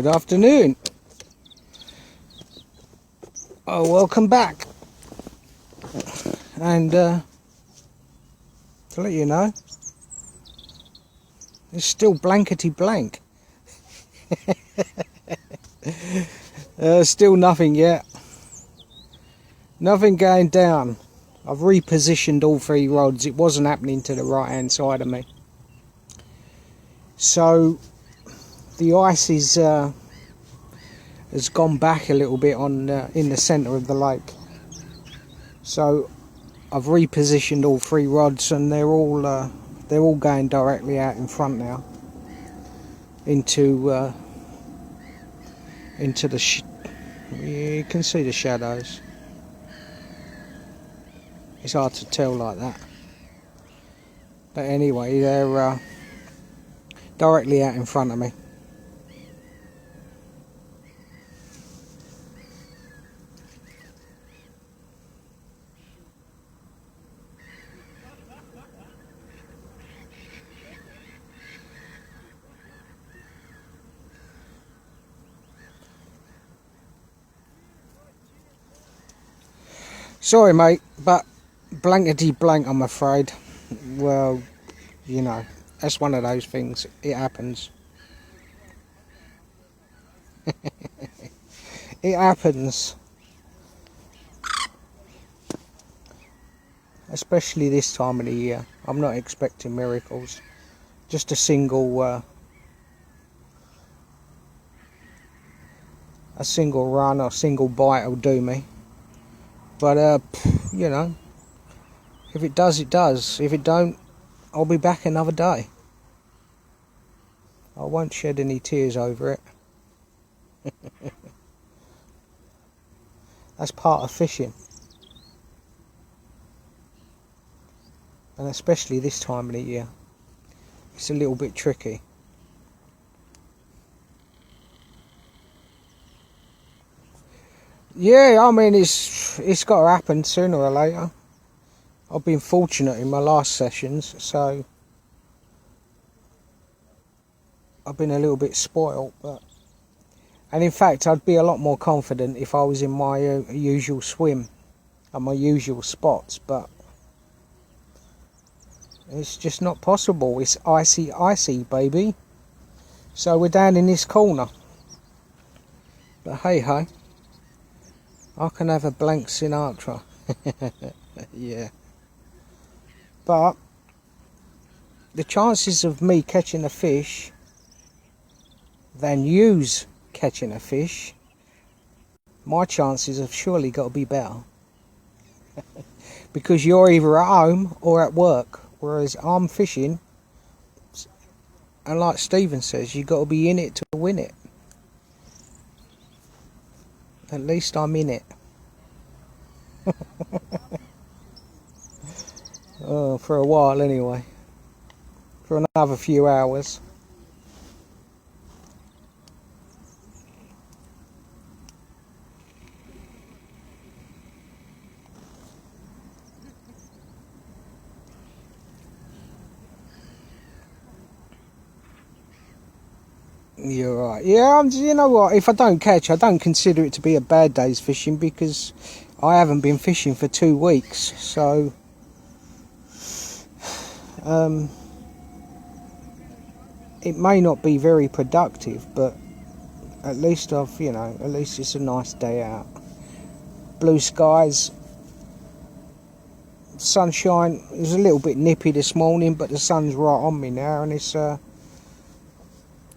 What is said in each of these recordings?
Good afternoon. Oh, welcome back. And to let you know, it's still blankety blank. Still nothing yet. Nothing going down. I've repositioned all three rods. It wasn't happening to the right hand side of me. So the ice is has gone back a little bit on in the centre of the lake. So I've repositioned all three rods, and they're all going directly out in front now into the you can see the shadows. It's hard to tell like that, but anyway, they're directly out in front of me. Sorry mate, but blankety blank, I'm afraid. Well, you know, that's one of those things. It happens. It happens. Especially this time of the year. I'm not expecting miracles. Just a single run or single bite will do me. But you know, if it does, it does. If it don't, I'll be back another day. I won't shed any tears over it. That's part of fishing. And especially this time of the year. It's a little bit tricky. Yeah, I mean, it's got to happen sooner or later. I've been fortunate in my last sessions, so I've been a little bit spoiled. And in fact, I'd be a lot more confident if I was in my usual swim and my usual spots, but it's just not possible. It's icy, baby. So we're down in this corner. But hey ho, I can have a blank Sinatra. Yeah. But the chances of me catching a fish than yous catching a fish, my chances have surely got to be better. Because you're either at home or at work, whereas I'm fishing, and like Stephen says, you've got to be in it to win it. At least I'm in it. Oh, for a while anyway. For another few hours. You're right. Yeah, you know what? If I don't catch, I don't consider it to be a bad day's fishing, because I haven't been fishing for 2 weeks. So, it may not be very productive, but at least at least it's a nice day out. Blue skies, sunshine. It was a little bit nippy this morning, but the sun's right on me now, and it's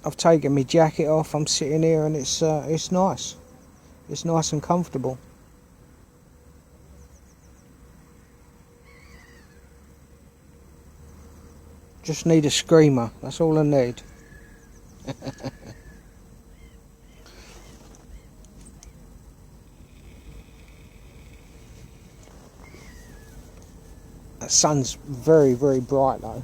I've taken my jacket off. I'm sitting here, and it's nice. It's nice and comfortable. Just need a screamer. That's all I need. The sun's very, very bright though.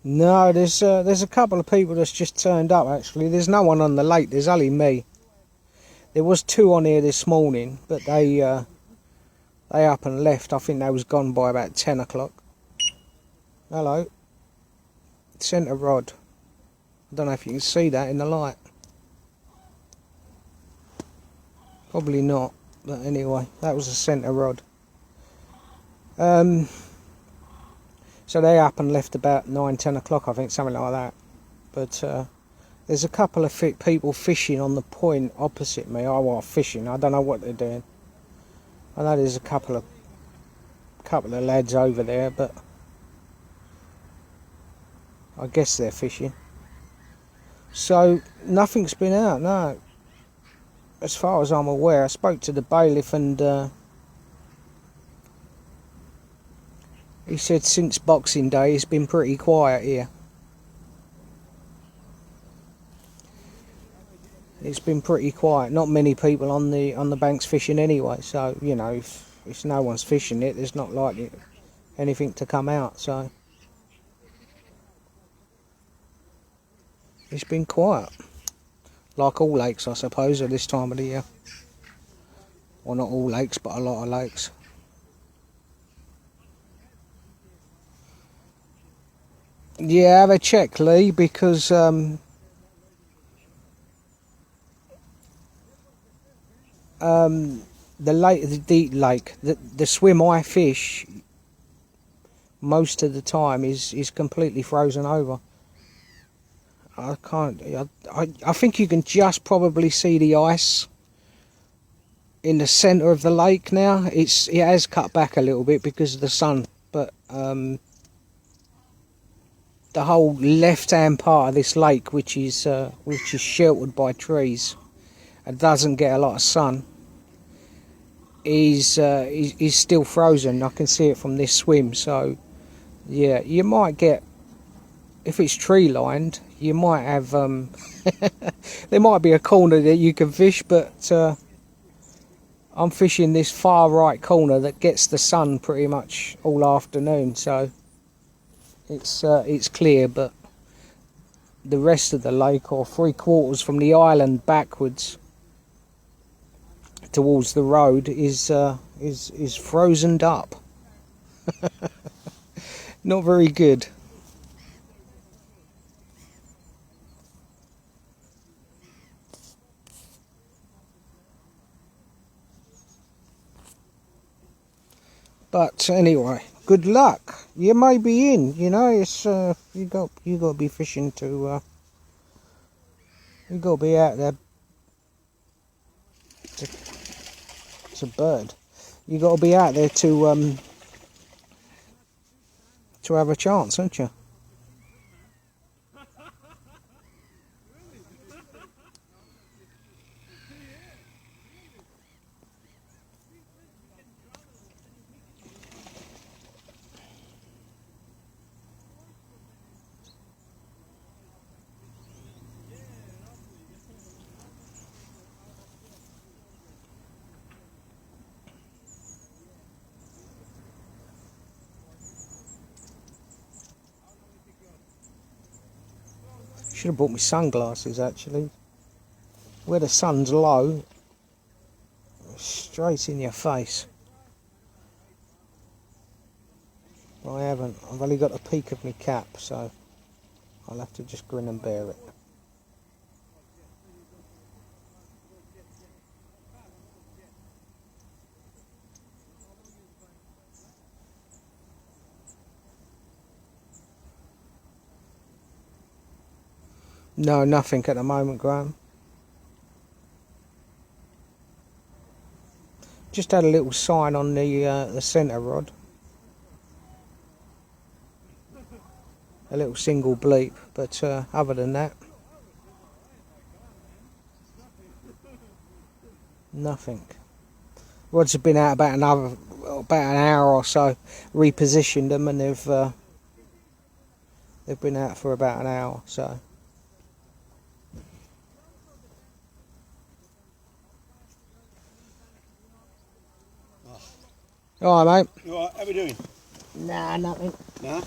No, there's a couple of people that's just turned up actually. There's no one on the lake, there's only me. There was 2 on here this morning, but they up and left. I think they was gone by about 10 o'clock. Hello. Centre rod. I don't know if you can see that in the light. Probably not, but anyway, that was a centre rod. So they up and left about 9-10 o'clock, I think, something like that. But there's a couple of people fishing on the point opposite me. Oh, well, fishing. I don't know what they're doing. I know there's a couple of lads over there, but I guess they're fishing. So nothing's been out, no. As far as I'm aware, I spoke to the bailiff and he said since Boxing Day it's been pretty quiet here. It's been pretty quiet. Not many people on the banks fishing anyway. So you know, if no one's fishing it, there's not likely anything to come out. So it's been quiet, like all lakes, I suppose, at this time of the year. Well, not all lakes, but a lot of lakes. Yeah, have a check, Lee, because the lake, the deep lake, the swim I fish most of the time is completely frozen over. I can't. I think you can just probably see the ice in the centre of the lake now. It has cut back a little bit because of the sun, but the whole left-hand part of this lake, which is sheltered by trees and doesn't get a lot of sun, is still frozen. I can see it from this swim. So yeah, you might get, if it's tree lined, you might have there might be a corner that you can fish, but I'm fishing this far right corner that gets the sun pretty much all afternoon, so it's clear. But the rest of the lake, or 3/4 from the island backwards towards the road, is frozened up. Not very good. But anyway, good luck. You may be in. You know, it's you got to be fishing to. You got to be out there. It's a bird. You got to be out there to have a chance, haven't you? Should have brought me sunglasses actually. Where the sun's low, straight in your face. I haven't. I've only got a peak of my cap, so I'll have to just grin and bear it. No, nothing at the moment, Graham. Just had a little sign on the centre rod. A little single bleep, but other than that, nothing. Rods have been out about an hour or so, repositioned them, and they've been out for about an hour, so. Alright, mate. Alright, how we doing? Nah, nothing. Nah?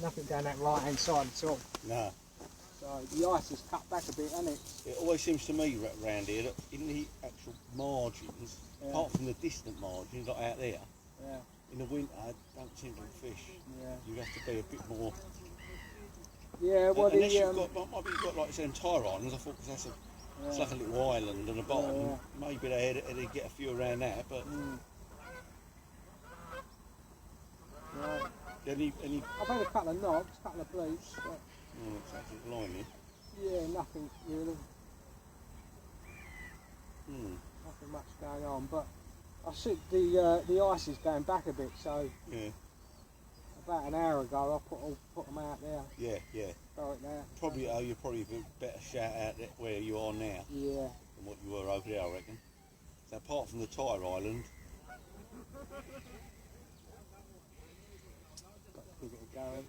nothing down that right hand side at all. No. So the ice is cut back a bit, hasn't it? It always seems to me round here that in the actual margins, apart from the distant margins, like out there, in the winter, I don't seem to fish. Yeah. You have to be a bit more. Yeah, well, unless you've got, maybe you've got like it's entire islands. I thought because that's it's like a little island on the bottom. Yeah. Maybe they'd get a few around that, but. Right. Any I've had a couple of knobs, a couple of bleeps, but it's actually blimey. yeah, nothing really. Hmm. Nothing much going on, but I said the ice is going back a bit, so Yeah. about an hour ago I put them out there. Yeah, yeah. Throw it there. Probably, you're probably a better shout out there where you are now Yeah. than what you were over there, I reckon. So apart from the Tyre Island, Got to give it a go, haven't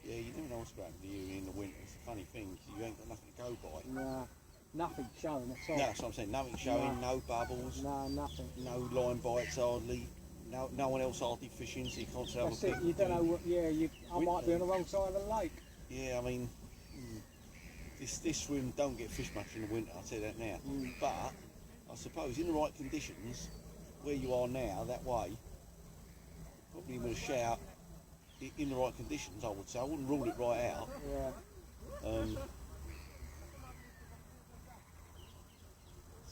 yeah, you never know what's going to you in the winter. It's a funny thing, 'cause you ain't got nothing to go by. you? Nah, nothing showing at all. No, that's what I'm saying. Nothing showing, no bubbles, No, nothing. no line bites hardly. No one else hardly fishing, so you can't tell. That's it. You don't know what. Yeah, I might be on the wrong side of the lake. Yeah, I mean, this swim don't get fished much in the winter. I'll tell you that now. But I suppose in the right conditions, where you are now, that way, probably with a shout in the right conditions. I would say I wouldn't rule it right out. Yeah.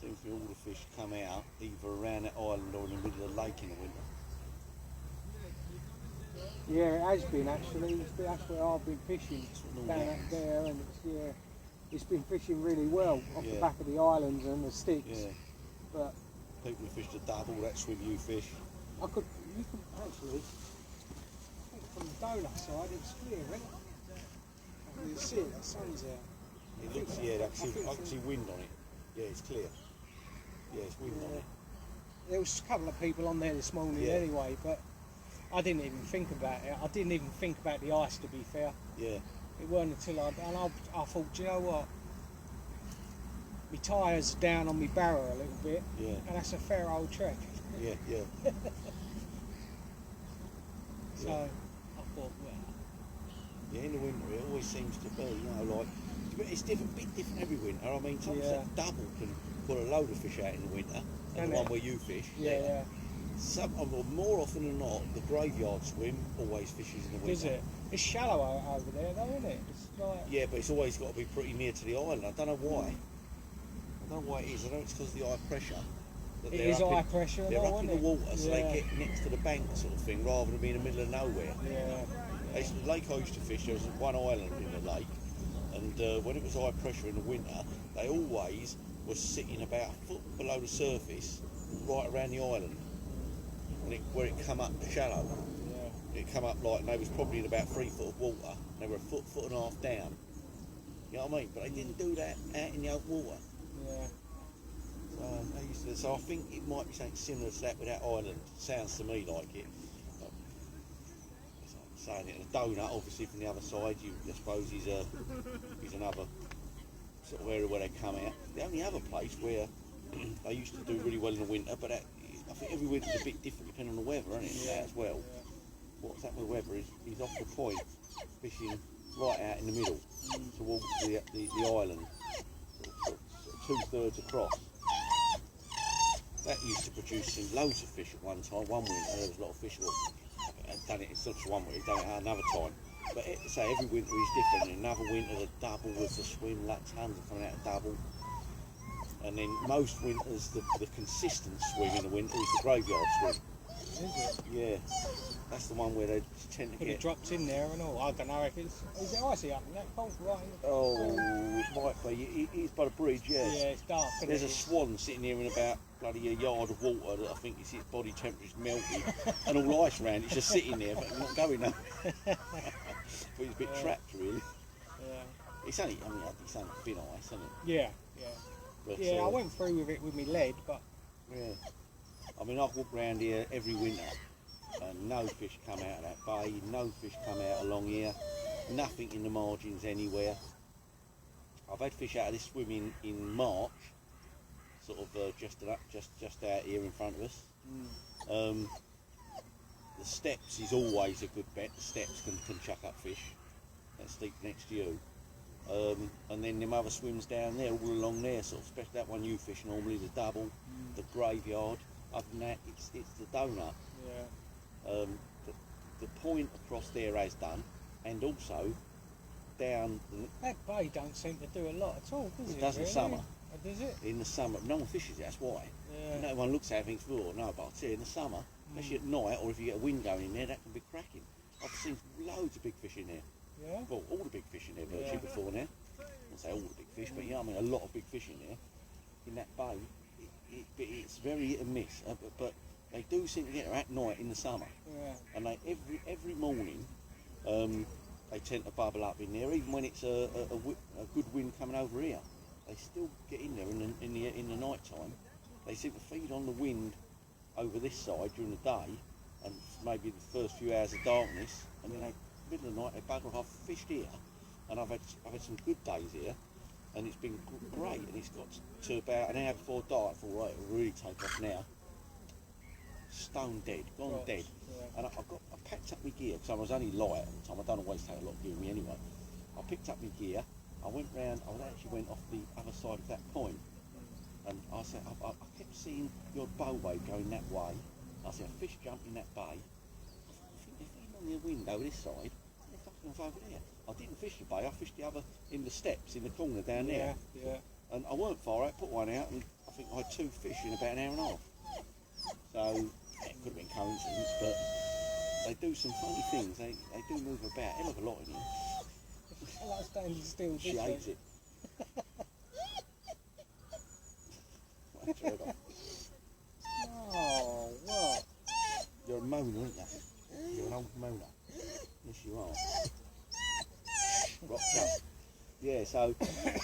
Seems to be all the fish come out either around that island or in the middle of the lake in the winter. Yeah, it has been actually. That's where I've been fishing down happens. there, and it's been fishing really well off the back of the islands and the sticks. Yeah. But People who fish the double, that swim you fish. you could actually, I think from the donut side, it's clear, isn't it? You see it, the sun's out. It looks, I can see wind on it. Yeah, it's clear. Yeah, it's wind on it. There was a couple of people on there this morning anyway, but I didn't even think about it. I didn't even think about the ice, to be fair. Yeah. It weren't until I thought, do you know what? My tyres are down on my barrow a little bit, and that's a fair old trek. Yeah. So I thought, well. Yeah, in the winter it always seems to be, like, it's bit different every winter. I mean, sometimes that double can put a load of fish out in the winter, and the one where you fish. Yeah. More often than not, the graveyard swim always fishes in the winter. Is it? It's shallow over there though, isn't it? It's like... Yeah, but it's always got to be pretty near to the island. I don't know why. I don't know why it is. I know it's because of the high pressure. It is high pressure. They're up in the water, so they get next to the bank sort of thing, rather than being in the middle of nowhere. Yeah. The lake I used to fish, there was one island in the lake, and when it was high pressure in the winter, they always were sitting about a foot below the surface, right around the island, and where it come up shallow. Yeah. It come up like, and they was probably in about 3 foot of water, and they were a foot and a half down. You know what I mean? But they didn't do that out in the open water. Yeah. So I think it might be something similar to that with that island. Sounds to me like it. Saying it, a donut, obviously from the other side, I suppose he's another sort of area where they come out. The only other place where they used to do really well in the winter, but I think every winter's a bit different depending on the weather, isn't it? Yeah. As well. What's happening with the weather is he's off the point, fishing right out in the middle towards the island, sort of 2/3 across. That used to produce loads of fish at one time. One winter there was a lot of fish. I've done it in such one winter, done it another time. But every winter is different. Another winter the double was the swim, like tons are coming out of double. And then most winters the consistent swim in the winter is the graveyard swim. Is it? Yeah. That's the one where they tend to Could get... it dropped in there and all. I don't know if it's... Is it icy up in that cold right in the... Oh, it might be. It is by the bridge, yes. Yeah, it's dark, isn't There's it? a swan sitting here in about bloody a yard of water that I think its body temperature's melted and all ice around. It's just sitting there, but not going nowhere. But it's a bit trapped, really. Yeah. It's only thin ice, isn't it? Yeah. But, I went through with it with my lead, but... Yeah. I mean, I've walked around here every winter and no fish come out of that bay, no fish come out along here, nothing in the margins anywhere. I've had fish out of this swim in March, sort of just out here in front of us. the steps is always a good bet. The steps can chuck up fish. That's deep next to you. And then them other swims down there, all along there, sort of, especially that one you fish normally, the double, the graveyard. Other than that, it's the donut. Yeah. The point across there has done, and also down. That bay don't seem to do a lot at all, does it? It does in really? summer. Oh, does it? In the summer, no one fishes it. That's why. Yeah. No one looks at it and thinks, "Oh no," but I'll tell you, in the summer, especially at night, or if you get a wind going in there, that can be cracking. I've seen loads of big fish in there. Yeah. Well, all the big fish in there virtually before now. I won't say all the big fish, but I mean a lot of big fish in there. In that bay, it's very hit and miss. But they do seem to get her at night in the summer. Yeah. And they every morning, they tend to bubble up in there, even when it's a good wind coming over here. They still get in there in the night time. They seem to feed on the wind over this side during the day, and maybe the first few hours of darkness, and then middle of the night they bugger off. I've fished here, and I've had some good days here, and it's been great. And it's got to about an hour before dark. I thought, right, it'll really take off now. Stone dead, gone dead. Yeah. And I packed up my gear because I was only light at the time. I don't always take a lot of gear with me anyway. I picked up my gear. I went round. I actually went off the other side of that point, and I said I kept seeing your bow wave going that way. I said a fish jumped in that bay. I think they're feeding on the window this side. They're fucking off over there. I didn't fish the bay. I fished the other in the steps in the corner down there. Yeah. And I weren't far out. Put one out, and I think I had 2 fish in about an hour and a half. So it could have been coincidence, but they do some funny things. They do move about. Hell of a lot in here. I like standing still. She hates it. Oh, what? You're a moaner, aren't you? You're an old moaner. Yes, you are. Rock up. Yeah, so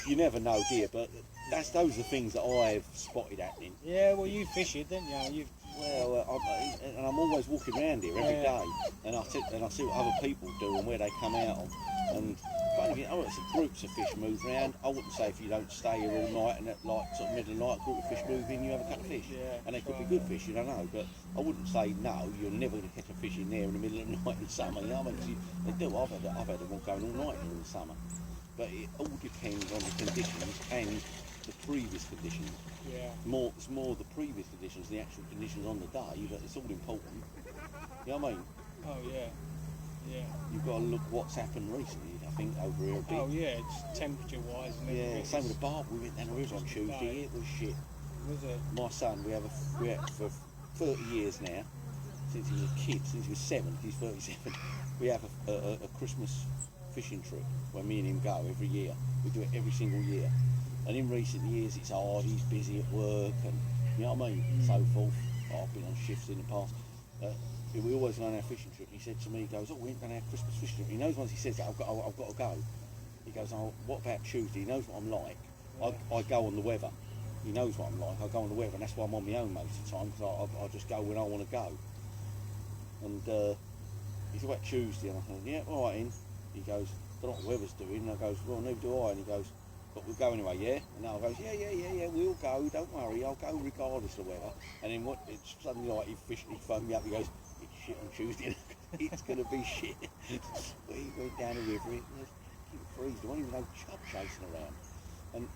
you never know, dear, but those are the things that I've spotted happening. Yeah, well, you fish it, didn't you? I'm always walking around here every day, and I see what other people do and where they come out of. And funny, it's groups of fish move around. I wouldn't say if you don't stay here all night and at like sort of middle of the night, a group of fish move in, you have a couple of fish, and they could be good fish, you don't know. But I wouldn't say no, you're never going to catch a fish in there in the middle of the night in summer. You know what I mean? They do. I've had them all going all night here in the summer. But it all depends on the conditions and the previous conditions. Yeah. It's more the previous conditions, the actual conditions on the day, but it's all important. You know what I mean? Oh, yeah. Yeah. You've got to look what's happened recently, I think, over here a bit. Oh, yeah, it's temperature-wise and everything. Yeah, same with the barb. We went down the river on Tuesday. It was shit. Was it? My son, we have for 30 years now, since he was a kid, since he was 7, he's 37, we have a Christmas fishing trip where me and him go every year. We do it every single year. And in recent years it's hard, he's busy at work and you know what I mean, so forth. I've been on shifts in the past. We always go on our fishing trip. He said to me, he goes, oh, we ain't done our Christmas fishing trip. He knows once he says that, I've got to go. He goes, oh, what about Tuesday? He knows what I'm like. I go on the weather. He knows what I'm like. I go on the weather, and that's why I'm on my own most of the time, because I just go when I want to go. And he said, about Tuesday, and I said, yeah, all right, in. He goes, I don't know what the weather's doing. And I goes, well, neither do I. And he goes, but we'll go anyway, yeah? And I goes, yeah, we'll go, don't worry, I'll go regardless of the weather. And then it's suddenly like he phoned me up, he goes, it's shit on Tuesday, it's going to be shit. We went down the river, it was freezing, there wasn't even no chub chasing around. And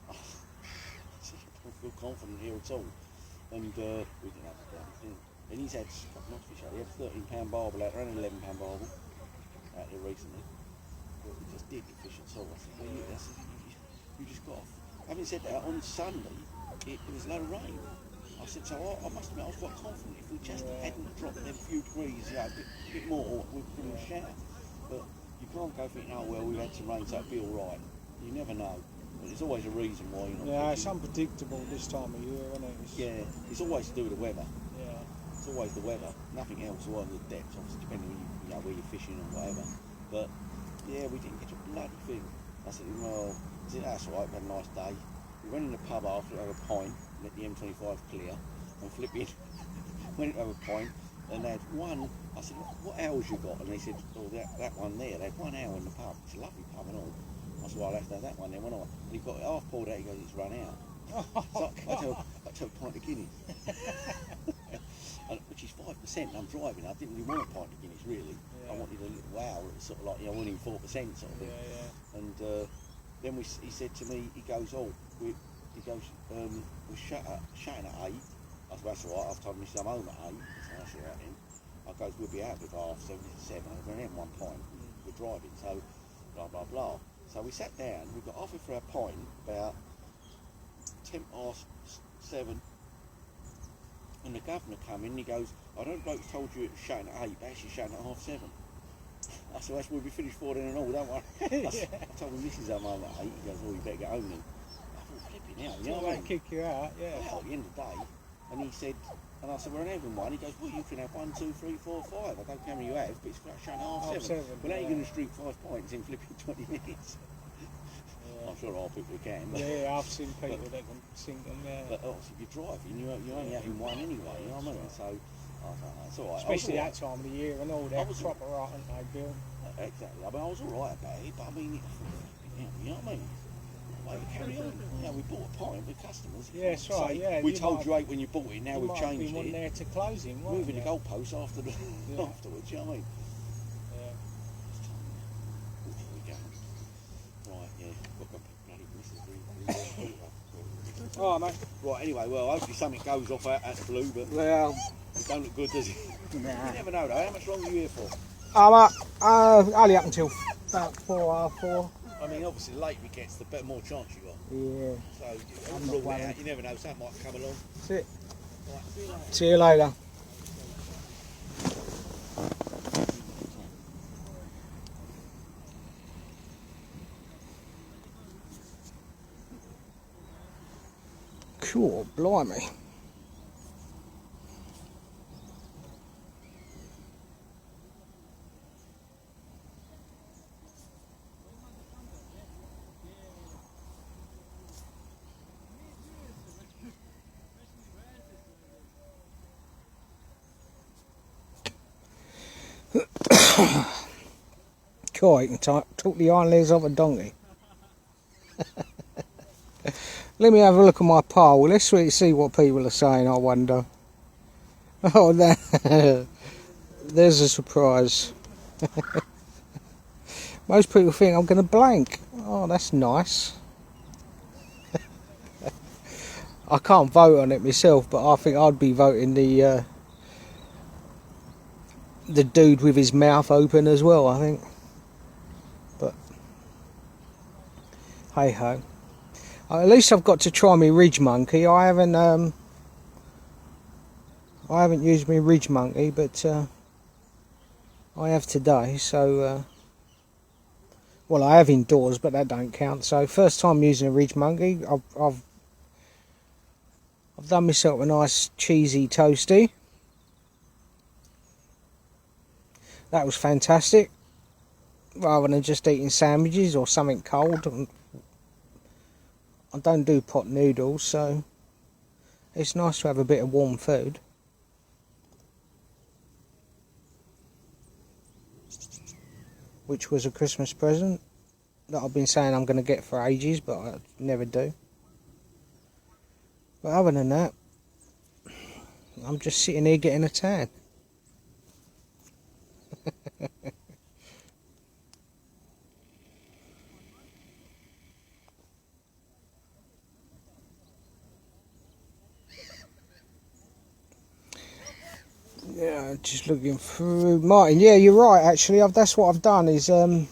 I don't feel confident here at all. And we didn't have a damn thing. And he's had a couple of fish out. He had a £13 barbel out there and an £11 barbel out there recently. But we just didn't fish at all. I said, well, you just got off. Having said that, on Sunday, it was a load of rain. I said, so I must admit, I was quite confident if we just hadn't dropped them few degrees, a bit more, we could have shout. But you can't go thinking, oh, well, we've had some rain, so it'll be all right. You never know. But there's always a reason why you're not Yeah, fishing. it's unpredictable this time of year, isn't it? It's always to do with the weather. Yeah. It's always the weather. Nothing else, or the depth, obviously, depending on where you're fishing and whatever. But, yeah, we didn't get a bloody thing. I said, well, that's all right, we had a nice day. We went in the pub after to have a pint, let the M25 clear, and flipping went to have a pint, and they had one. I said, what hours you got? And they said, oh, that one there, they had 1 hour in the pub. It's a lovely pub and all. I said, well, I'll have to have that one then, won't I? And he got it half poured out, he goes, it's run out. Oh, So I took a pint of Guinness. which is 5%. I'm driving. I didn't really want a pint of Guinness really. Yeah. I wanted a little wow. It was sort of like, you know, winning 4% sort of thing. Yeah. And then he said to me, he goes, we're shutting at 8. I said, that's all right. I've told him I'm home at 8. So that's all right then. I goes, we'll be out with half 7 to 7. We're only having 1 pint. We're driving, so blah blah blah. So we sat down. We got offered for our pint about 7:10. And the governor come in and he goes, I don't know if bloke's told you it was shutting at 8, but actually shutting at 7:30. I said, that's where we finished 4 then and all, don't worry. I told him this is our home at 8. He goes, oh, you better get home then. I thought, flipping out, you know what I mean? Kick you out, yeah. Well, at the end of the day. And he said, and I said, we're having one. He goes, well, you can have 1, 2, 3, 4, 5. I don't care how many you have, but it's shutting at 7:30. Well, now you're going to drink 5 pints in flipping 20 minutes. I'm sure all people can. But yeah, I've seen people that can sing them, yeah. But obviously, if you're driving, you're only having one anyway, you know what I mean? So, I don't know, it's all right. Especially that time of the year and all that proper right, aren't they, Bill? Exactly. I mean, I was all right about it, but I mean, you know what I mean? Like, carry on. You know, we bought a pint with customers. Yeah, that's right, yeah. We told you 8 when you bought it, now we've changed it. You there to close him, moving the goalposts afterwards, you know what I mean? Yeah. There we go. Right, yeah. Look, bloody Mrs. Alright, mate. Right, anyway, well, hopefully something goes off out the blue, but Well, it don't look good, does it? nah. You never know, though. How much longer are you here for? Only up until about 4, half 4. I mean, obviously, the later it gets, the more chance you got. Yeah. So, I'm not rule it worried. out. You never know, something might come along. That's it. Right, see you later. See you later. Cool, blimey. Cool, you can talk the iron legs off a donkey. Let me have a look at my poll. Let's see what people are saying, I wonder. Oh, there's a surprise. Most people think I'm going to blank. Oh, that's nice. I can't vote on it myself, but I think I'd be voting the dude with his mouth open as well, I think. But hey ho. At least I've got to try my Ridge Monkey. I haven't used my Ridge Monkey, but I have today. So well, I have indoors, but that don't count. So first time using a Ridge Monkey. I've done myself a nice cheesy toasty. That was fantastic. Rather than just eating sandwiches or something cold. I don't do pot noodles, so it's nice to have a bit of warm food. Which was a Christmas present that I've been saying I'm going to get for ages, but I never do. But other than that, I'm just sitting here getting a tan. Yeah, just looking through Martin. Yeah, you're right. Actually, that's what I've done. Is the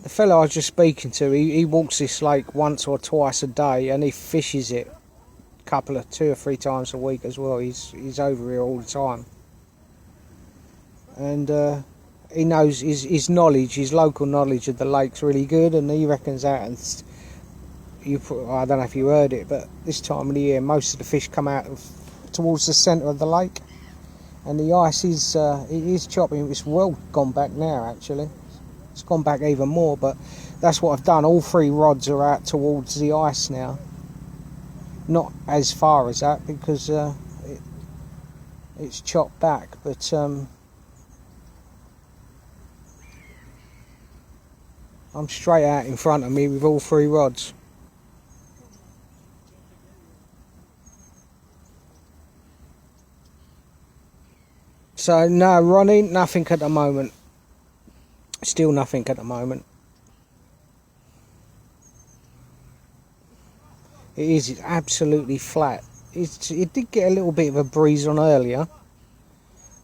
fellow I was just speaking to? He walks this lake once or twice a day, and he fishes it a 2 or 3 times a week as well. He's over here all the time, and he knows his knowledge, his local knowledge of the lake's really good, and he reckons that. And I don't know if you heard it, but this time of the year, most of the fish come out towards the centre of the lake, and the ice is chopping. It's well gone back now, actually. It's gone back even more, but that's what I've done. All 3 rods are out towards the ice now. Not as far as that, because it's chopped back, but I'm straight out in front of me with all 3 rods. So no, Ronnie, nothing at the moment. Still nothing at the moment. It's absolutely flat. It did get a little bit of a breeze on earlier,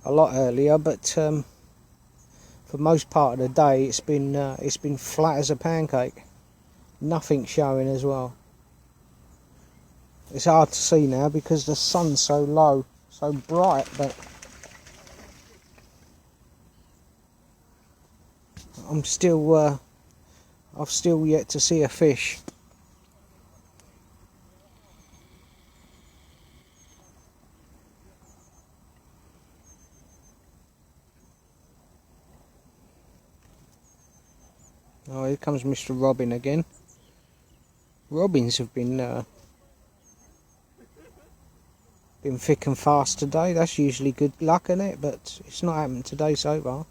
a lot earlier, but for most part of the day it's been flat as a pancake. Nothing showing as well. It's hard to see now because the sun's so low, so bright, but I've still yet to see a fish. Oh, here comes Mr. Robin again. Robins have been thick and fast today. That's usually good luck, isn't it? But it's not happened today so far.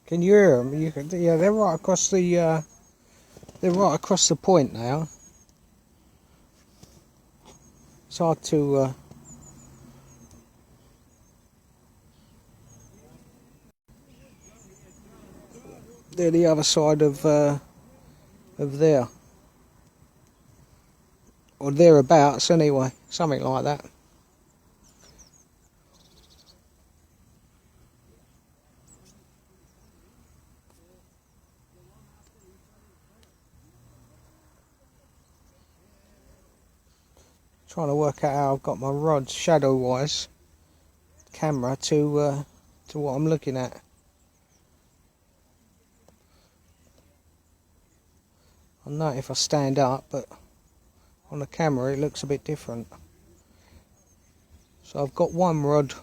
Can you hear them? Yeah, they're right across the point now. It's hard to. They're the other side of there, or thereabouts anyway, something like that. Trying to work out how I've got my rods shadow wise, camera to what I'm looking at. I know if I stand up, but on the camera it looks a bit different. So I've got one rod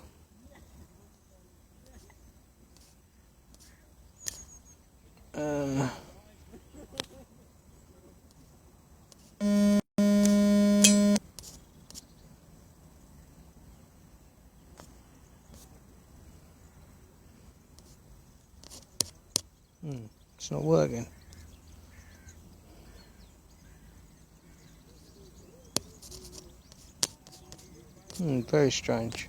it's not working. Very strange.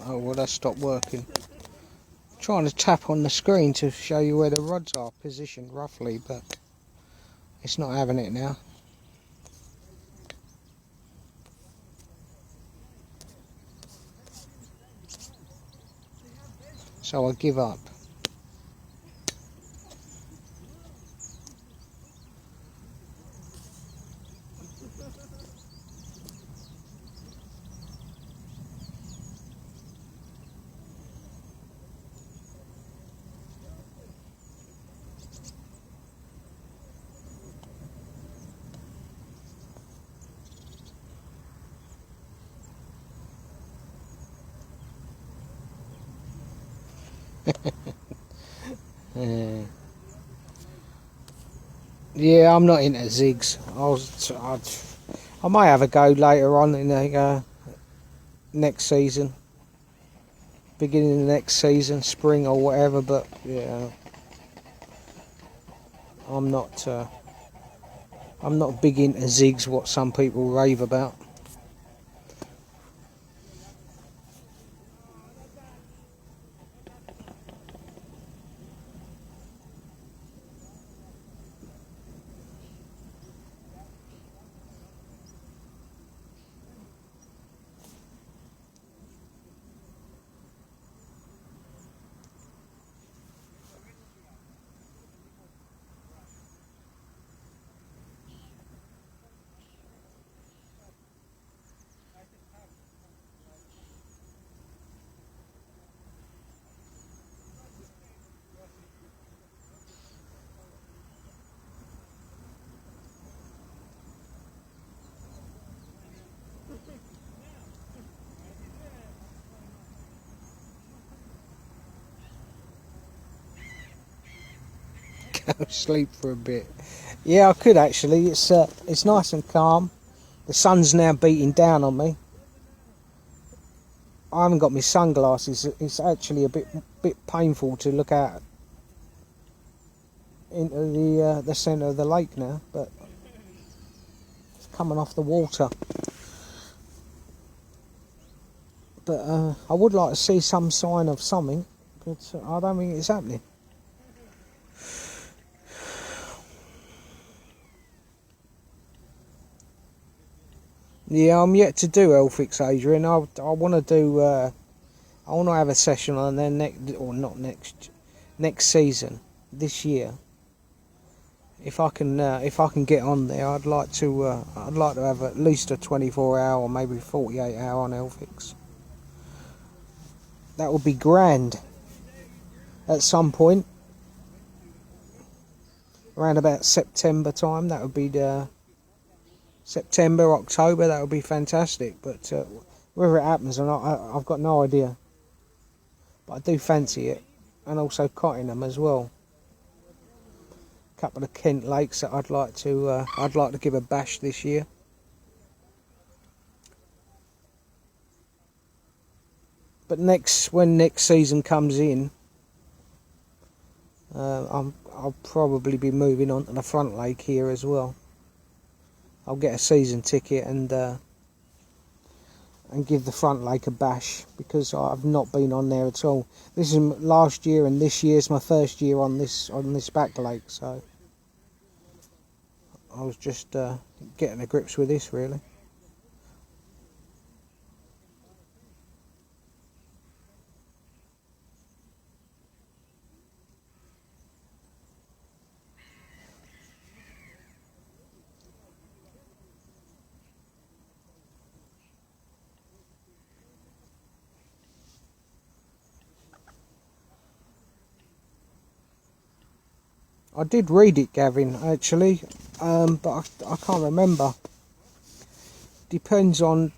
Oh well, that stopped working. Trying to tap on the screen to show you where the rods are positioned roughly, but it's not having it now. So I give up. Yeah, I'm not into zigs. I might have a go later on in the next season, beginning of the next season, spring or whatever. But yeah, I'm not big into zigs. What some people rave about. Go sleep for a bit. Yeah, I could actually. It's nice and calm. The sun's now beating down on me. I haven't got my sunglasses. It's actually a bit painful to look out into the centre of the lake now, but it's coming off the water. But I would like to see some sign of something, but I don't think it's happening. Yeah, I'm yet to do Elfix, Adrian. I want to do. I want to have a session on their next season, this year. If I can get on there, I'd like to have at least a 24-hour or maybe 48-hour on Elfix. That would be grand. At some point, around about September time, that would be the. September, October, that would be fantastic, but whether it happens or not, I've got no idea. But I do fancy it, and also Cottingham as well. A couple of Kent lakes that I'd like to give a bash this year. But when next season comes in, I'll probably be moving on to the front lake here as well. I'll get a season ticket and give the front lake a bash, because I've not been on there at all. This is last year, and this year's my first year on this back lake, so I was just getting to grips with this really. I did read it, Gavin, actually, but I can't remember. Depends on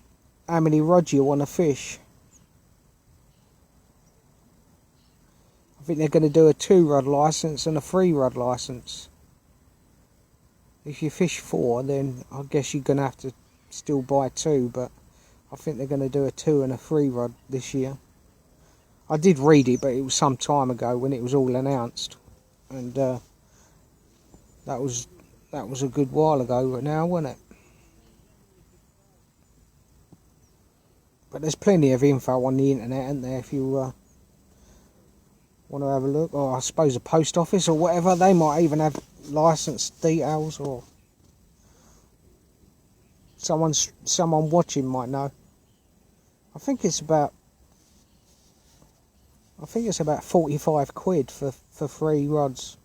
how many rods you want to fish. I think they're going to do a 2-rod licence and a 3-rod licence. If you fish 4, then I guess you're going to have to still buy 2, but I think they're going to do a 2 and a 3-rod this year. I did read it, but it was some time ago when it was all announced, and that was a good while ago now, wasn't it? But there's plenty of info on the internet, isn't there, if you want to have a look. Or I suppose a post office or whatever, they might even have licence details, or someone watching might know. I think it's about 45 quid for 3 rods.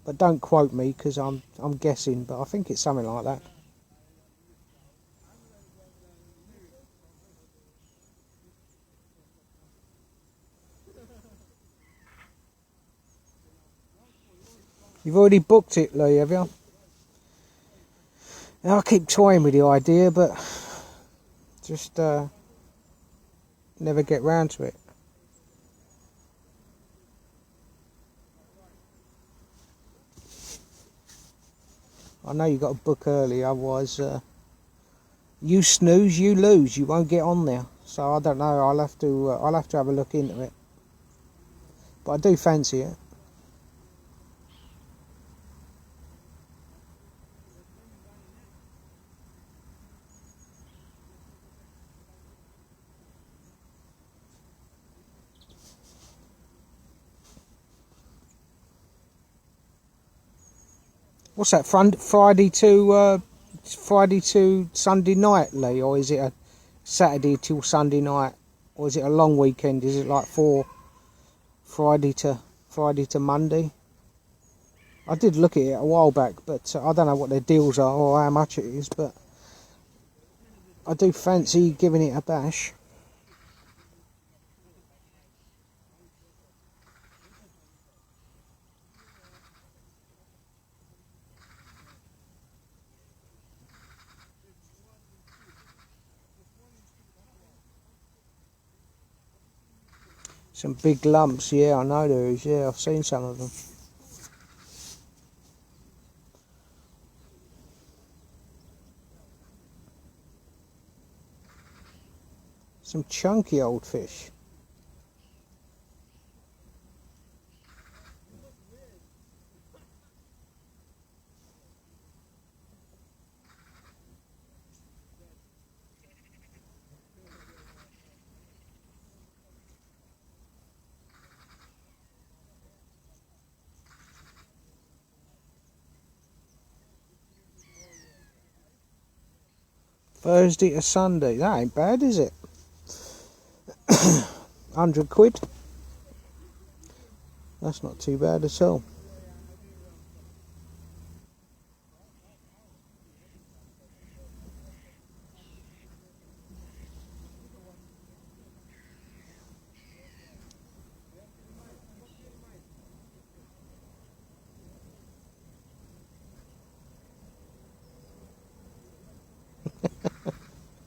But don't quote me, because I'm guessing, but I think it's something like that. You've already booked it, Lee, have you? Now, I keep toying with the idea, but just never get round to it. I know you got to book early, otherwise you snooze, you lose. You won't get on there. So I don't know. I'll have to have a look into it. But I do fancy it. What's that? Friday to Sunday night, Lee, or is it a Saturday till Sunday night, or is it a long weekend? Is it like Friday to Monday? I did look at it a while back, but I don't know what their deals are or how much it is. But I do fancy giving it a bash. Some big lumps, yeah, I know there is, yeah, I've seen some of them. Some chunky old fish. Thursday to Sunday, that ain't bad, is it? 100 quid. That's not too bad at all.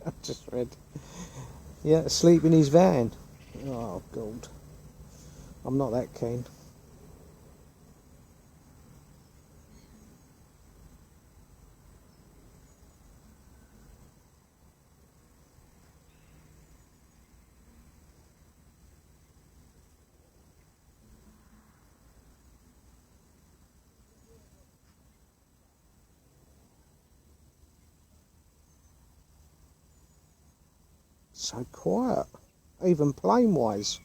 I just read. Yeah, asleep in his van. Oh, God. I'm not that keen. So quiet, even plane wise.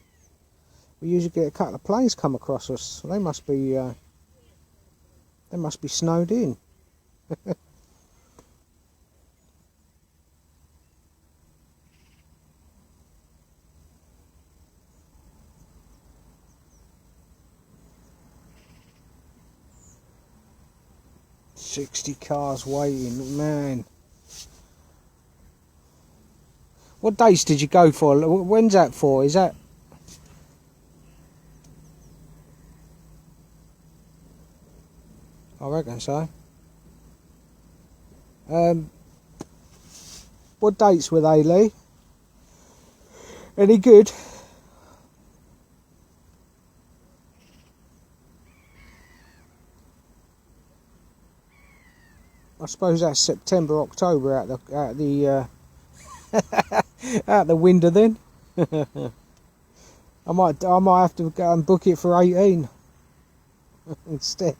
We usually get a couple of planes come across us. They must be snowed in. $60 cars waiting, man. What dates did you go for? When's that for? Is that... I reckon so. What dates were they, Lee? Any good? I suppose that's September, October out the out the window then. I might have to go and book it for 18 instead.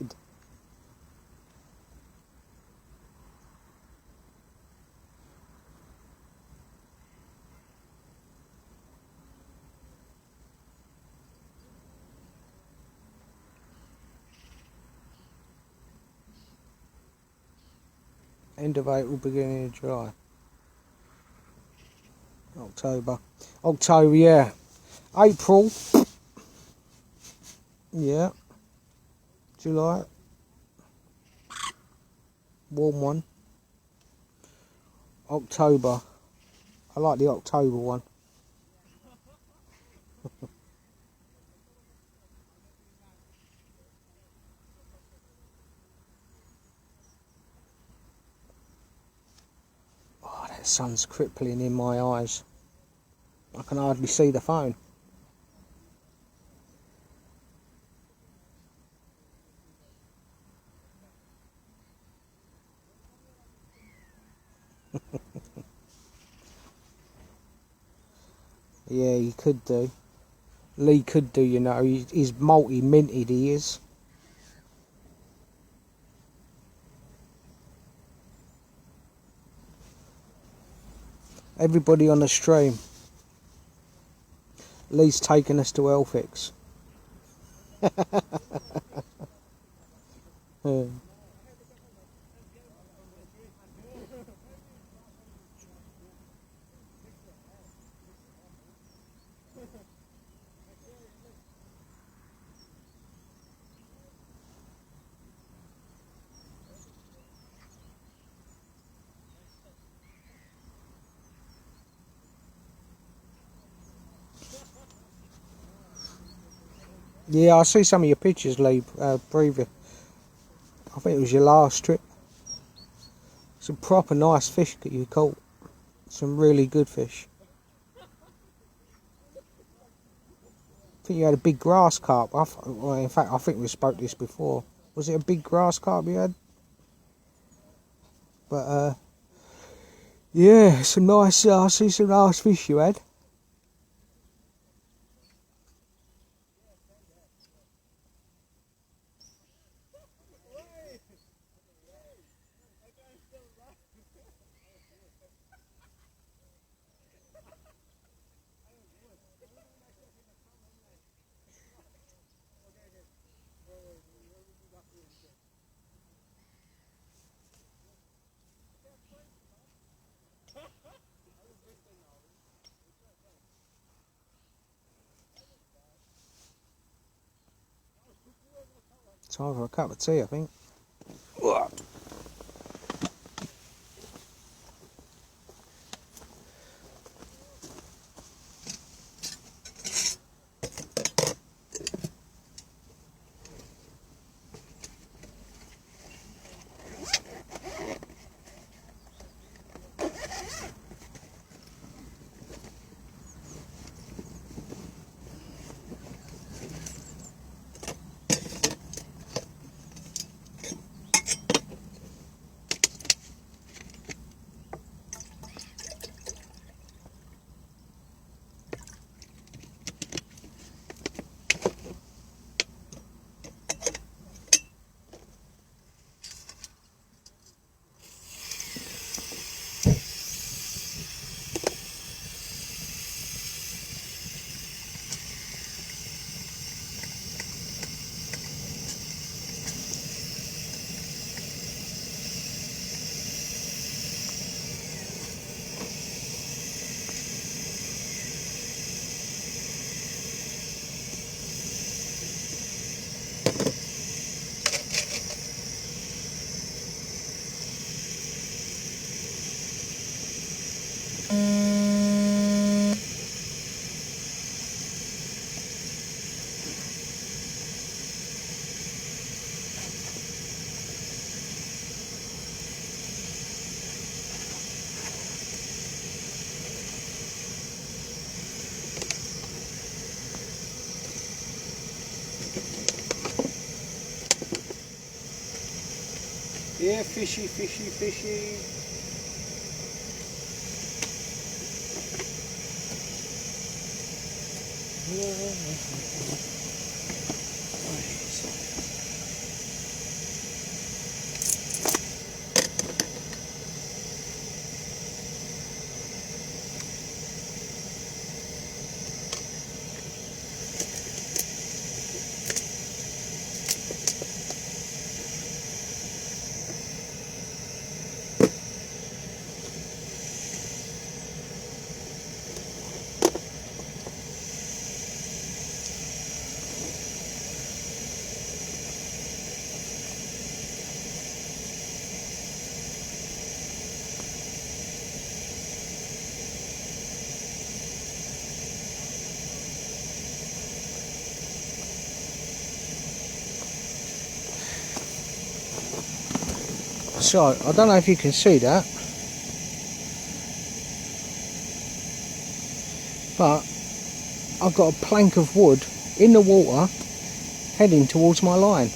End of April, beginning of July. October, yeah. April, yeah. July, warm one. October, I like the October one. Oh, that sun's crippling in my eyes. I can hardly see the phone. Yeah, he could do. Lee could do, you know. He's multi-minted, he is. Everybody on the stream. Lee's taking us to Elfix. Yeah. Yeah, I see some of your pictures, Lee, previous. I think it was your last trip. Some proper nice fish that you caught. Some really good fish. I think you had a big grass carp. Well, in fact, I think we spoke this before. Was it a big grass carp you had? But, yeah, some nice, I see some nice fish you had. Time for a cup of tea, I think. Yeah, fishy, fishy, fishy. So, I don't know if you can see that, but I've got a plank of wood in the water heading towards my line.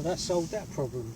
Well, that solved that problem.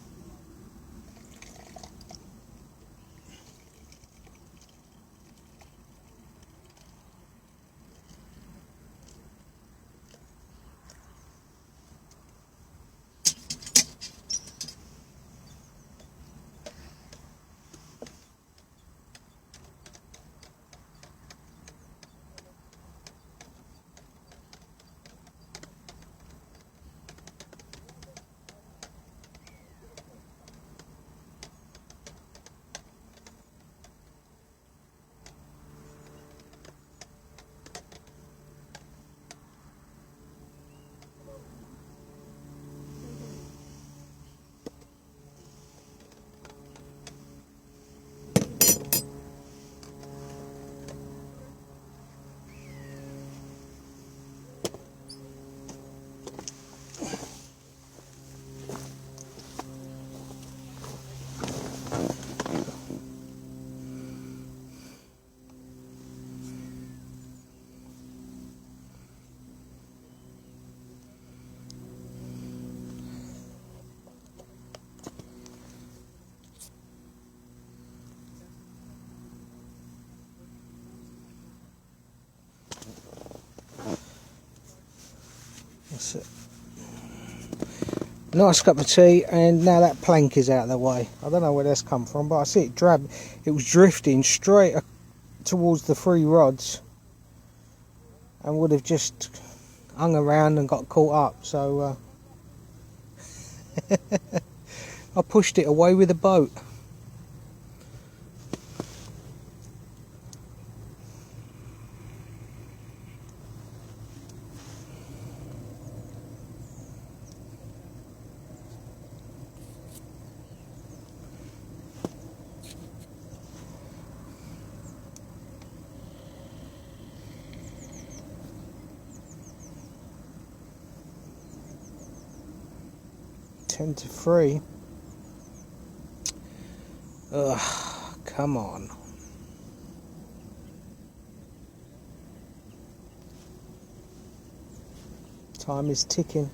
That's it. Nice cup of tea, and now that plank is out of the way. I don't know where that's come from, but I see it drab. It was drifting straight towards the 3 rods and would have just hung around and got caught up. So I pushed it away with the boat. Ten to 3. Ugh, come on. Time is ticking.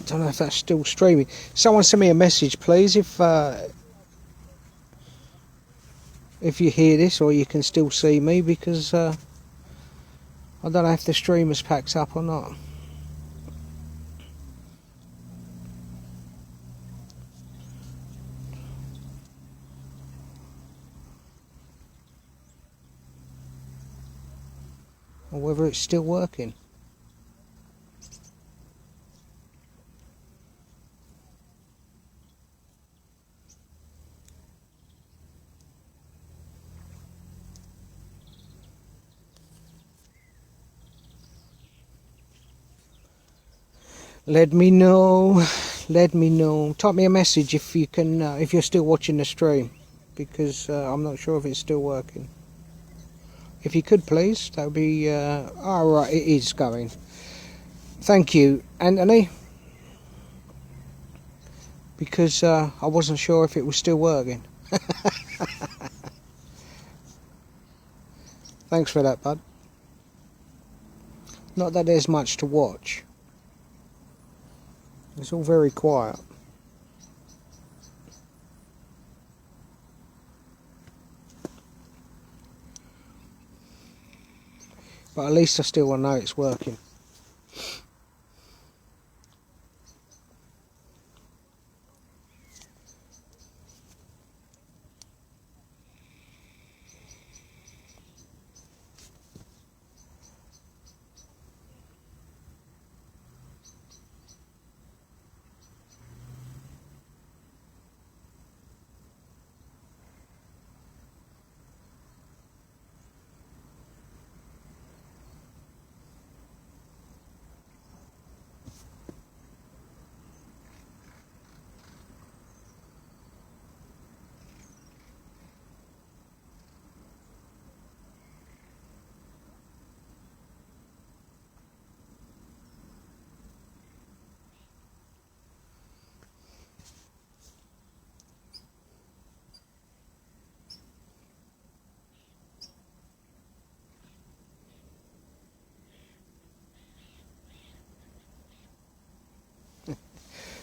Don't know if that's still streaming. Someone send me a message, please, if you hear this or you can still see me, because I don't know if the stream has packed up or not. or whether it's still working. Let me know. Let me know. Type me a message if you can, if you're still watching the stream, because I'm not sure if it's still working. If you could, please, that would be. Oh, right, it is going. Thank you, Anthony. Because I wasn't sure if it was still working. Thanks for that, bud. Not that there's much to watch. It's all very quiet. But at least I still know it's working.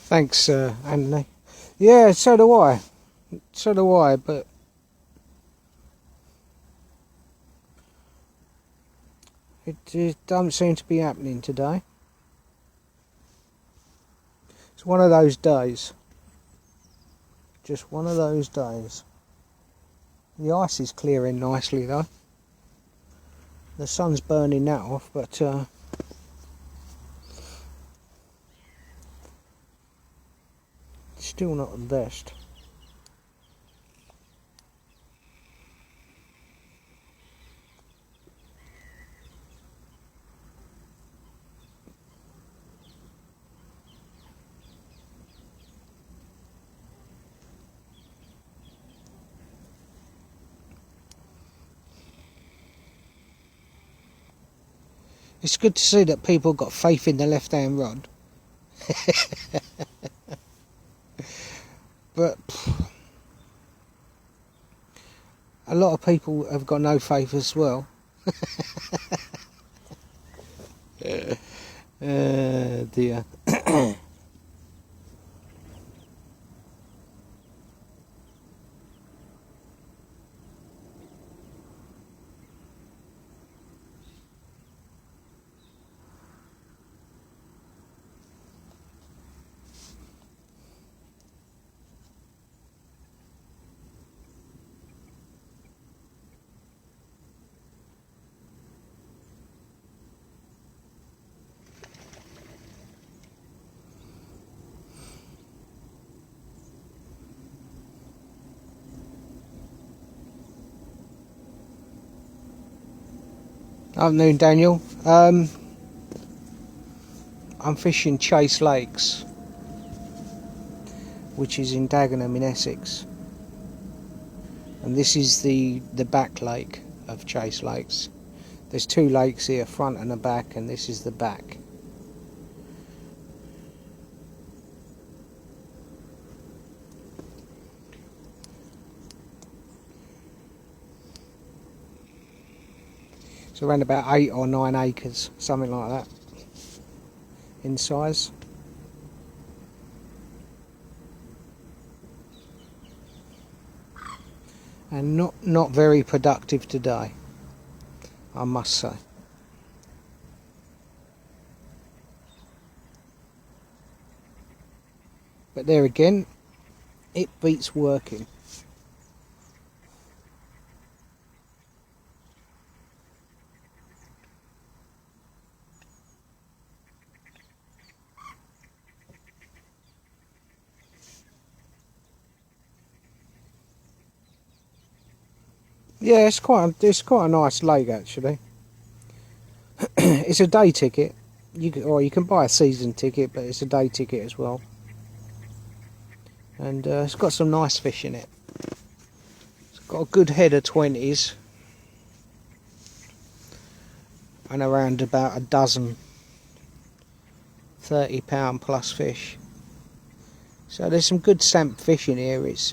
Thanks, Anthony. Yeah, so do I. So do I, but it doesn't seem to be happening today. It's one of those days. Just one of those days. The ice is clearing nicely though. The sun's burning that off, but still not the best. It's good to see that people got faith in the left-hand rod. But a lot of people have got no faith as well. Dear. Afternoon, Daniel. I'm fishing Chase Lakes, which is in Dagenham in Essex, and this is the back lake of Chase Lakes. There's two lakes here, front and a back, and this is the back. It's around about 8 or 9 acres, something like that, in size. And not very productive today, I must say. But there again, it beats working. Yeah, it's quite a nice lake actually. It's a day ticket. You can buy a season ticket, but it's a day ticket as well. And it's got some nice fish in it. It's got a good head of 20s and around about a dozen 30-pound plus fish. So there's some good samp fish in here. It's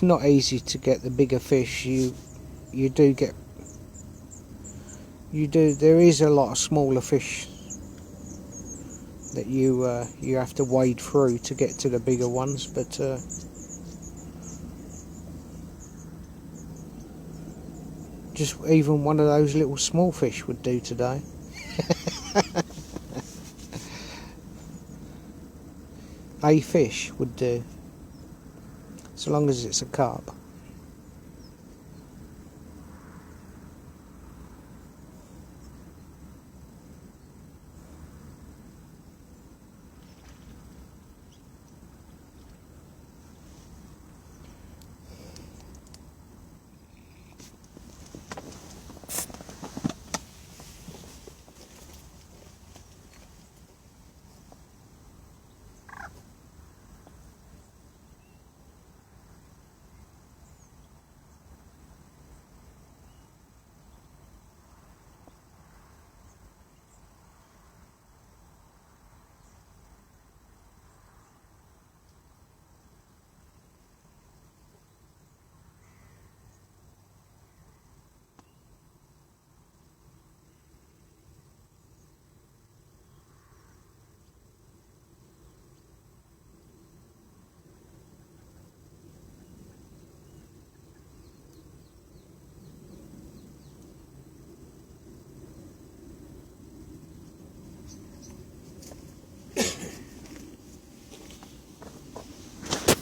not easy to get the bigger fish. You do get there is a lot of smaller fish that you have to wade through to get to the bigger ones, but just even one of those little small fish would do today. A fish would do, so long as it's a carp.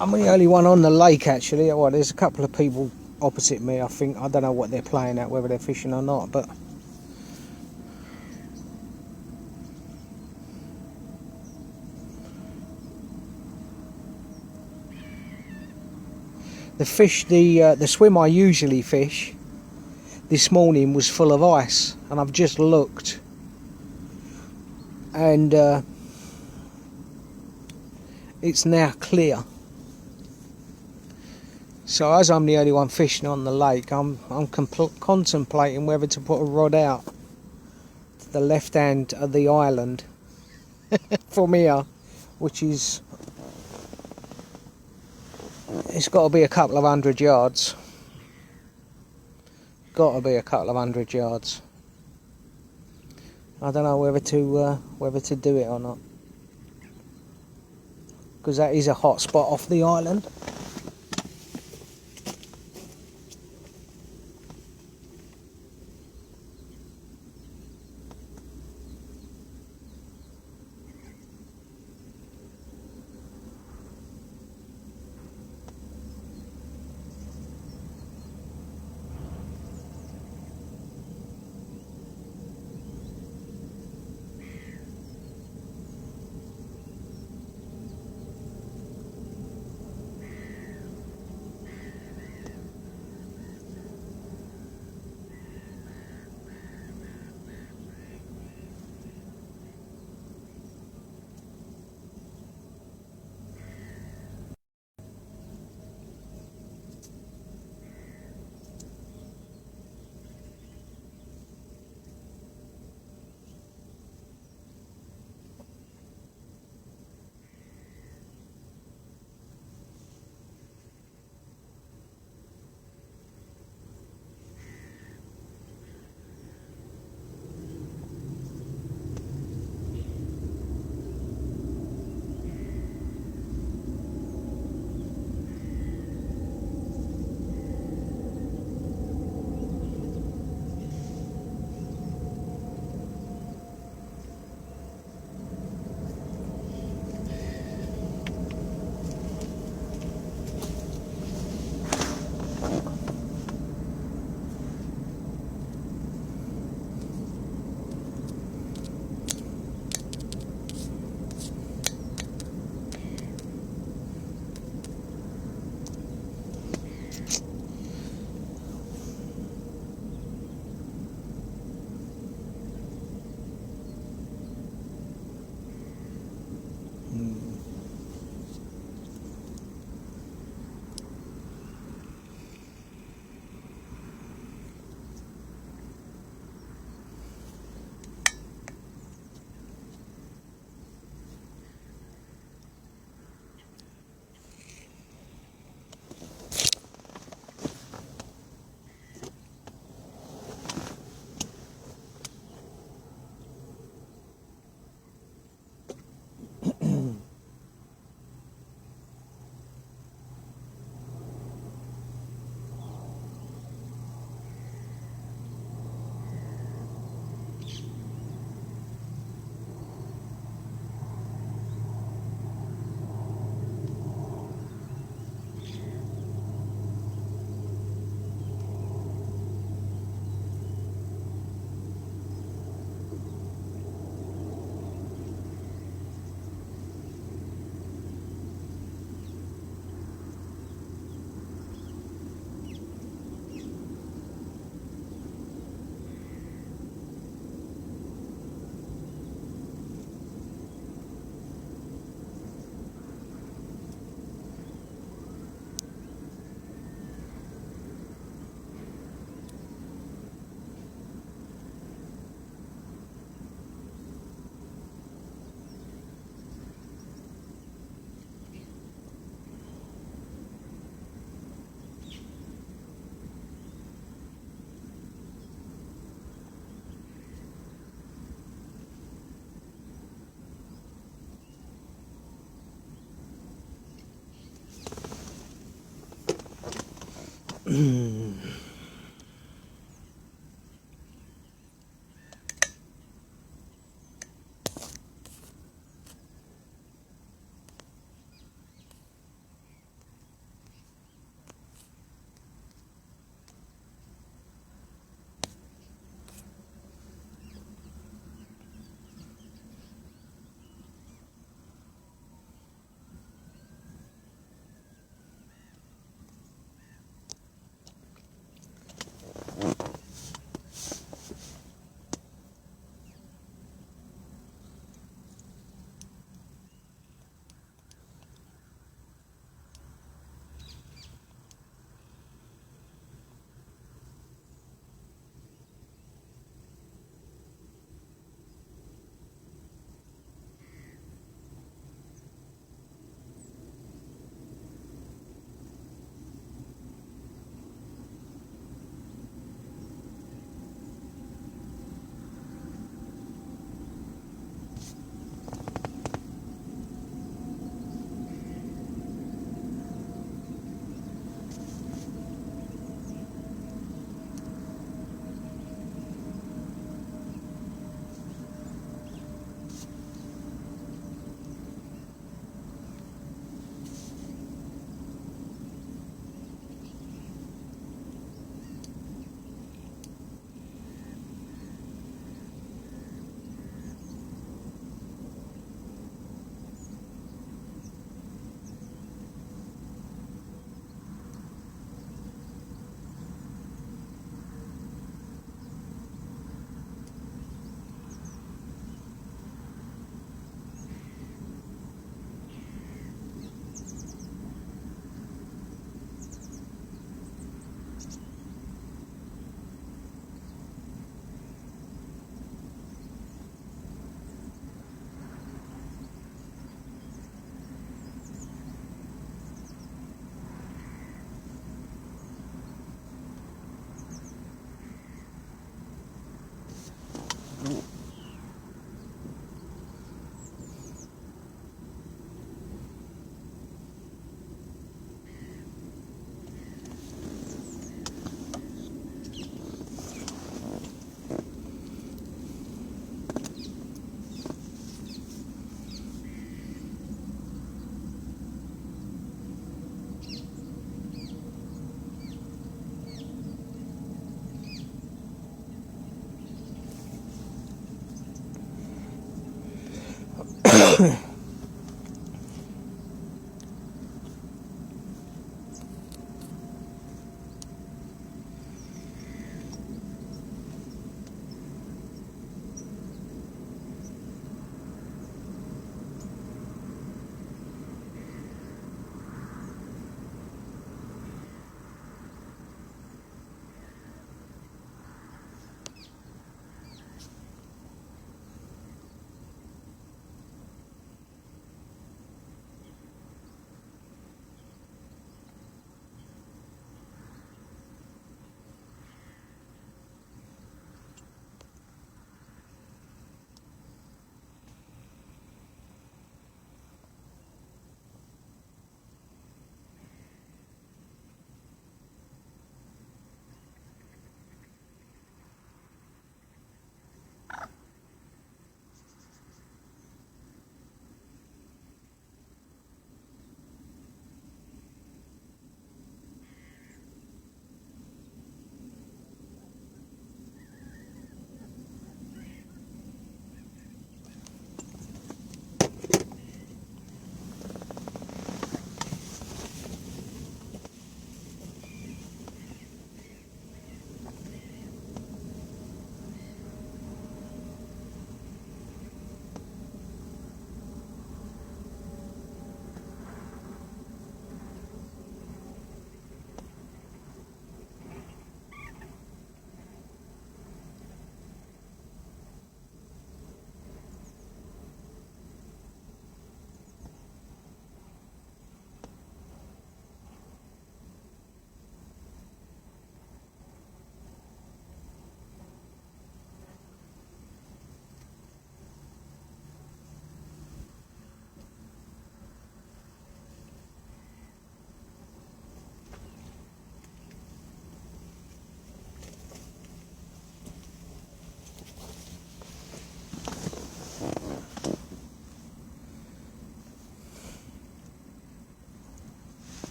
I'm the only one on the lake actually. Well, there's a couple of people opposite me, I think. I don't know what they're playing at, whether they're fishing or not, but the swim I usually fish this morning was full of ice, and I've just looked, and it's now clear. So as I'm the only one fishing on the lake, I'm contemplating whether to put a rod out to the left hand of the island from here, which is, it's got to be a couple of 100 yards. Got to be a couple of 100 yards. I don't know whether to do it or not, because that is a hot spot off the island.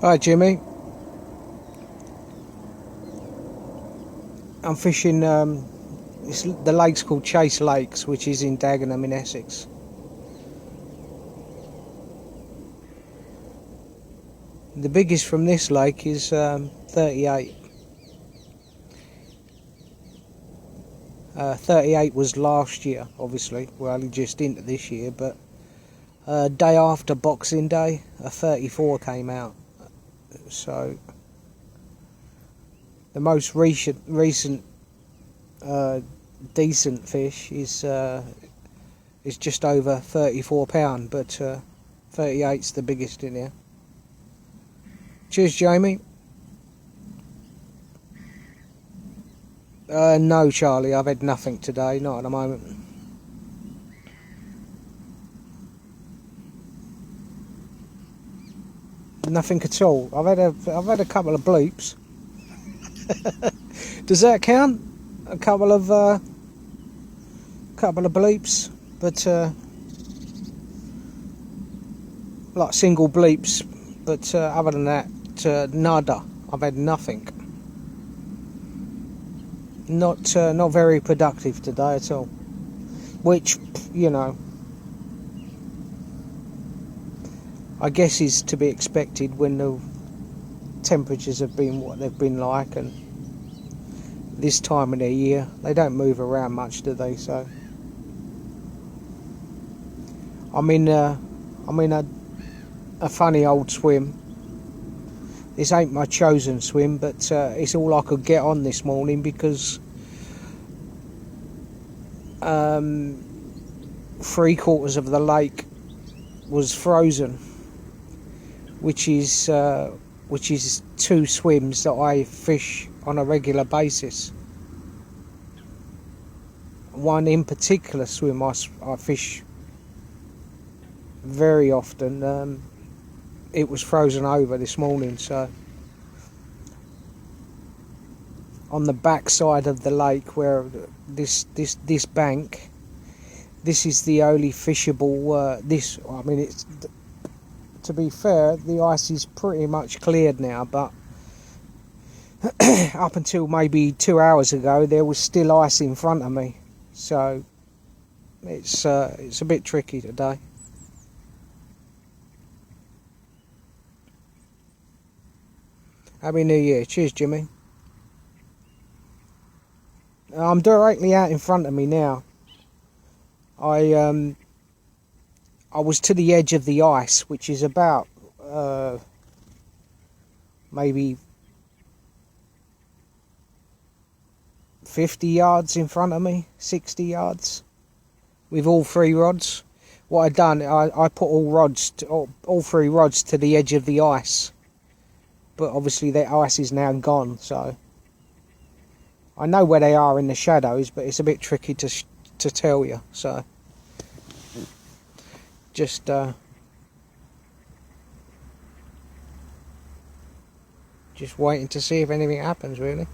Hi Jimmy. I'm fishing, the lake's called Chase Lakes, which is in Dagenham in Essex. The biggest from this lake is 38. 38 was last year, obviously. We're only just into this year, but day after Boxing Day, a 34 came out. So the most recent decent fish is just over £34, but 38's the biggest in here. Cheers, Jamie. No, Charlie, I've had nothing today, not at the moment. Nothing at all. I've had a couple of bleeps. Does that count? A couple of bleeps, but like single bleeps. But other than that, nada. I've had nothing. Not very productive today at all. Which, you know, I guess is to be expected when the temperatures have been what they've been like, and this time of the year they don't move around much, do they? So I'm in a funny old swim. This ain't my chosen swim, but it's all I could get on this morning because 3/4 of the lake was frozen, which is 2 swims that I fish on a regular basis. One in particular swim I fish very often. It was frozen over this morning, so on the back side of the lake where this bank, this is the only fishable it's, to be fair, the ice is pretty much cleared now, but up until maybe 2 hours ago there was still ice in front of me, so it's a bit tricky today. Happy New Year. Cheers, Jimmy. I'm directly out in front of me now. I was to the edge of the ice, which is about maybe 50 yards in front of me, 60 yards, with all 3 rods. What I'd done, I put all 3 rods to the edge of the ice, but obviously that ice is now gone, so I know where they are in the shadows, but it's a bit tricky to tell you, so just waiting to see if anything happens, really.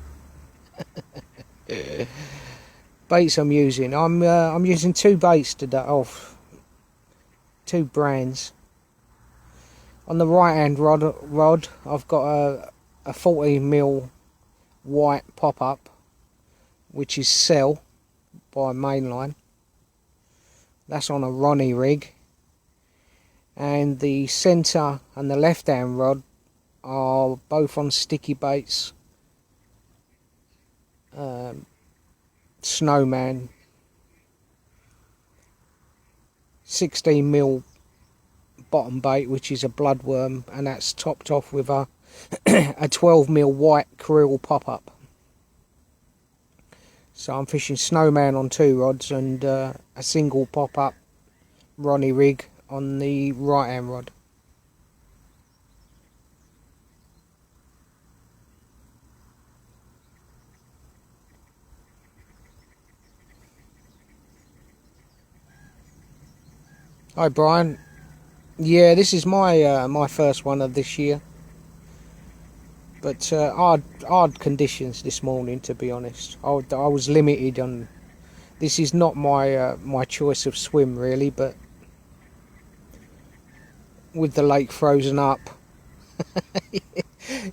Baits I'm using. I'm using 2 baits today, 2 brands. On the right hand rod I've got a 14mm white pop-up, which is Cell by Mainline. That's on a Ronnie rig. And the centre and the left hand rod are both on sticky baits. Snowman 16mm bottom bait, which is a bloodworm, and that's topped off with a 12mm white krill pop-up. So I'm fishing Snowman on 2 rods and a single pop-up Ronnie rig on the right hand rod. Hi Brian. Yeah, this is my my first one of this year, but hard conditions this morning, to be honest. I was limited on. This is not my my choice of swim, really, but with the lake frozen up,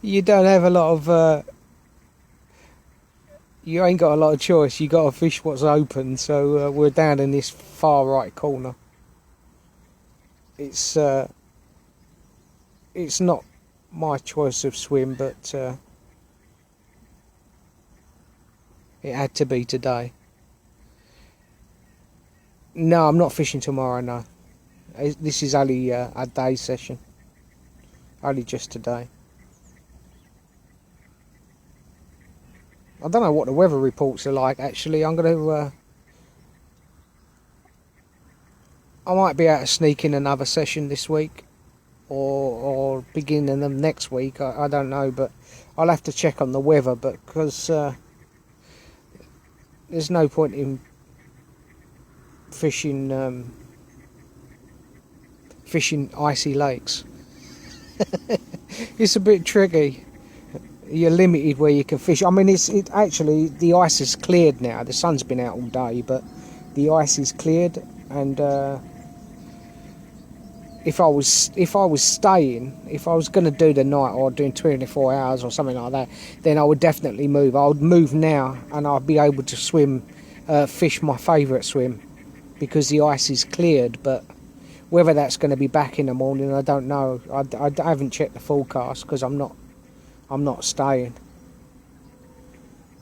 You don't have a lot of you ain't got a lot of choice. You got to fish what's open. So we're down in this far right corner. It's not my choice of swim, but it had to be today. No, I'm not fishing tomorrow, no. This is only a day session. Only just today. I don't know what the weather reports are like, actually. I'm going to... I might be able to sneak in another session this week. Or beginning of next week. I don't know, but I'll have to check on the weather. But because there's no point in fishing icy lakes. It's a bit tricky. You're limited where you can fish. I mean, it actually, the ice is cleared now. The sun's been out all day, but the ice is cleared. And if I was staying, if I was going to do the night or doing 24 hours or something like that, then I would definitely move. I would move now, and I'd be able to swim, fish my favourite swim, because the ice is cleared. But whether that's going to be back in the morning, I don't know. I haven't checked the forecast because I'm not staying.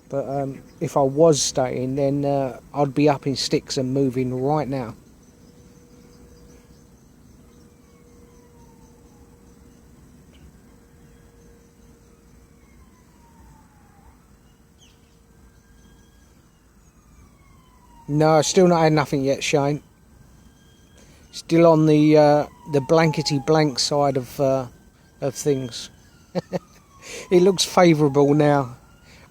But if I was staying, then I'd be up in sticks and moving right now. No, still not had nothing yet, Shane. Still on the blankety blank side of things. It looks favourable now.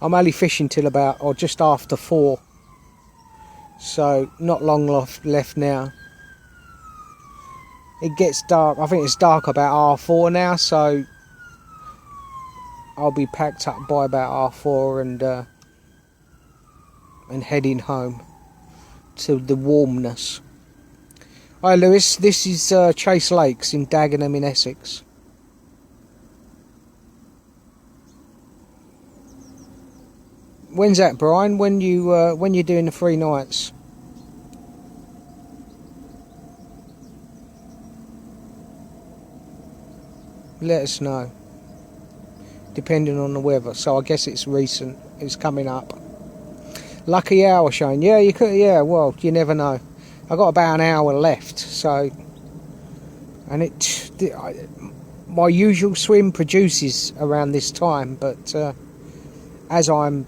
I'm only fishing till about, or just after 4. So, not long left now. It gets dark. I think it's dark about 4:30 now, so I'll be packed up by about 4:30 and heading home to the warmness. Hi Lewis, this is Chase Lakes in Dagenham in Essex. When's that, Brian? When you're doing the 3 nights? Let us know. Depending on the weather. So I guess it's recent. It's coming up. Lucky hour, Shane. Yeah, you could. Yeah, well, you never know. I got about an hour left. So, and my usual swim produces around this time, but as I'm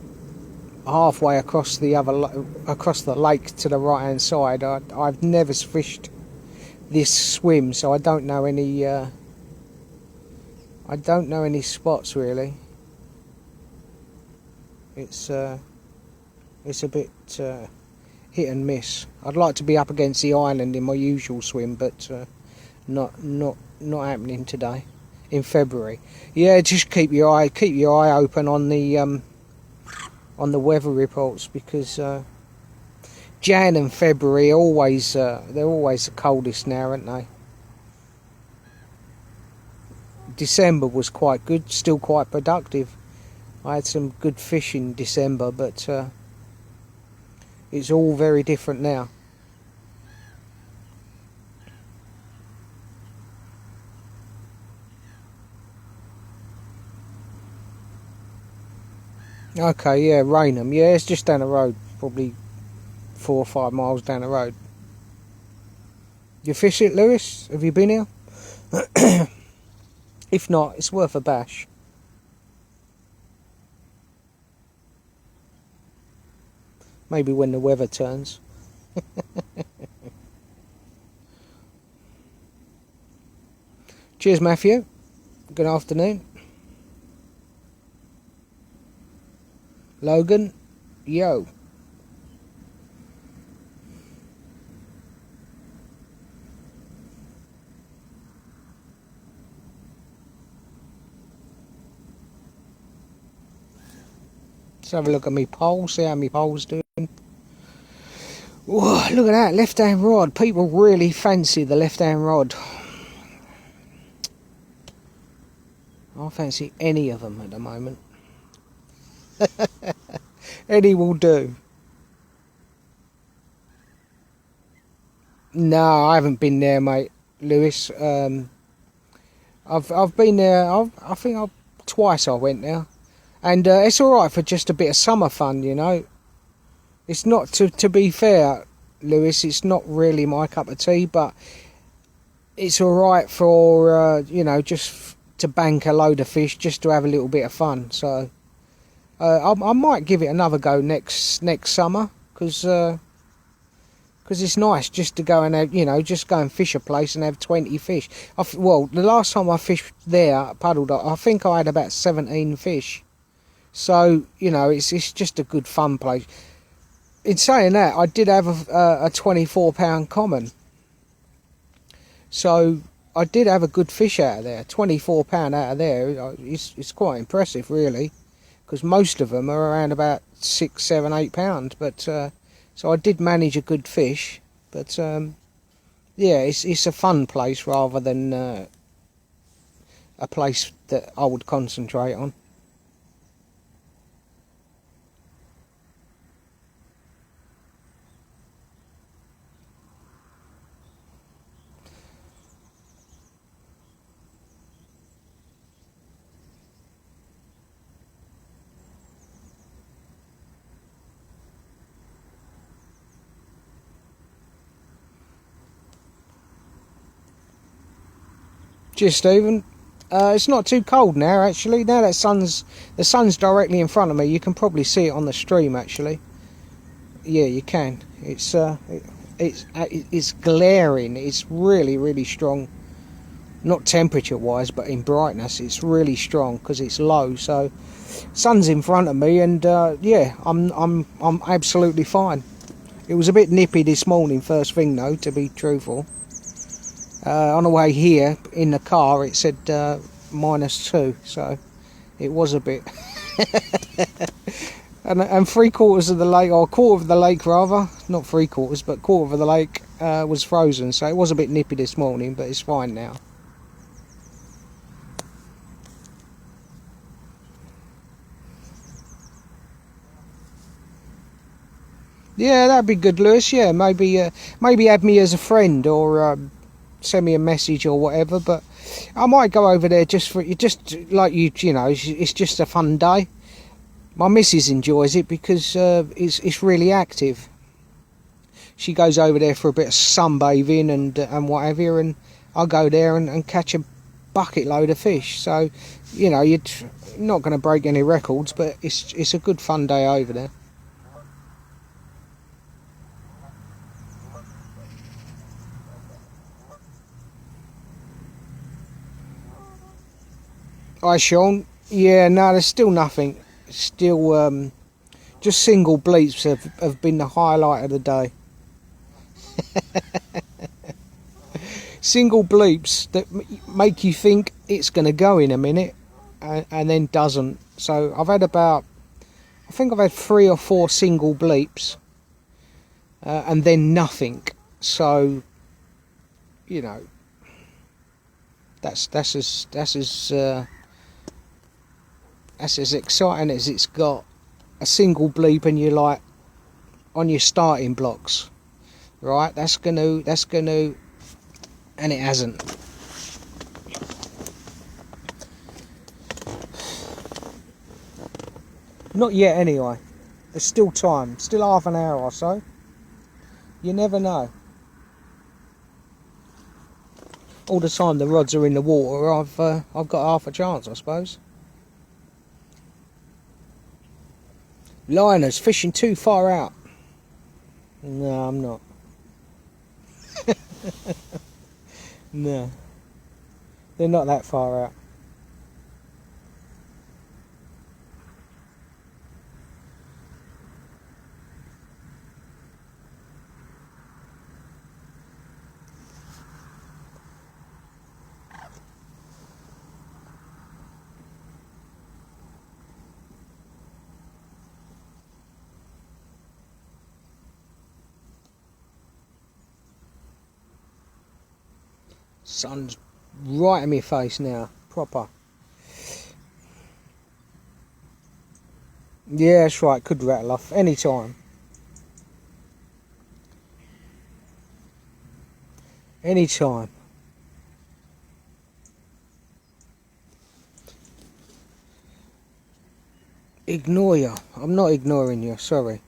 halfway across the lake to the right hand side, I've never fished this swim, so I don't know any spots really. It's a bit hit and miss. I'd like to be up against the island in my usual swim, but not happening today in February. Yeah, just keep your eye open on the weather reports, because Jan and February are always they're always the coldest now, aren't they? December was quite good, still quite productive. I had some good fish in December, but it's all very different now. Okay, yeah, Raynham. Yeah, it's just down the road, probably 4 or 5 miles down the road. You fish it, Lewis? Have you been here? If not, it's worth a bash. Maybe when the weather turns. Cheers, Matthew. Good afternoon. Logan, yo. Let's have a look at me pole, see how my pole's doing. Whoa, look at that, left-hand rod. People really fancy the left-hand rod. I fancy any of them at the moment. Any will do. No, I haven't been there, mate, Lewis. I've been there. I think twice I went there, and it's all right for just a bit of summer fun, you know. It's not to be fair, Lewis. It's not really my cup of tea, but it's all right for you know, just to bank a load of fish, just to have a little bit of fun. So I might give it another go next summer, because it's nice just to go and have, you know, just go and fish a place and have 20 fish. Well, the last time I fished there, paddled, I think I had about 17 fish. So, you know, it's just a good fun place. In saying that, I did have a 24-pound common. So I did have a good fish out of there. 24-pound out of there, it's quite impressive, really, because most of them are around about 6, 7, 8 pounds. But so I did manage a good fish. But yeah, it's a fun place rather than a place that I would concentrate on. Cheers, Stephen. It's not too cold now, actually. Now that the sun's directly in front of me, you can probably see it on the stream. Actually, yeah, you can. It's glaring. It's really, really strong. Not temperature-wise, but in brightness, it's really strong because it's low. So, sun's in front of me, and yeah, I'm absolutely fine. It was a bit nippy this morning, first thing though, to be truthful. On the way here in the car, it said -2, so it was a bit. and 3/4 of the lake, or 1/4 of the lake rather, not 3/4, but 1/4 of the lake was frozen, so it was a bit nippy this morning, but it's fine now. Yeah, that'd be good, Lewis. Yeah, maybe add me as a friend, or send me a message or whatever. But I might go over there just like you know, it's just a fun day. My missus enjoys it because it's really active. She goes over there for a bit of sunbathing and whatever, and I go there and catch a bucket load of fish. So, you know, you're not going to break any records, but it's a good fun day over there. Hi, Sean. Yeah, no, there's still nothing. Still, just single bleeps have been the highlight of the day. Single bleeps that make you think it's going to go in a minute, and then doesn't. So I think I've had 3 or 4 single bleeps, and then nothing. So, you know, that's as exciting as it's got. A single bleep and you're like on your starting blocks, right? That's gonna, and it hasn't. Not yet, anyway. There's still time, still half an hour or so. You never know. All the time the rods are in the water, I've got half a chance, I suppose. Liners fishing too far out. No, I'm not. No, they're not that far out. Sun's right in my face now, proper. Yeah, that's right, could rattle off any time. Any time. Ignore you. I'm not ignoring you, sorry.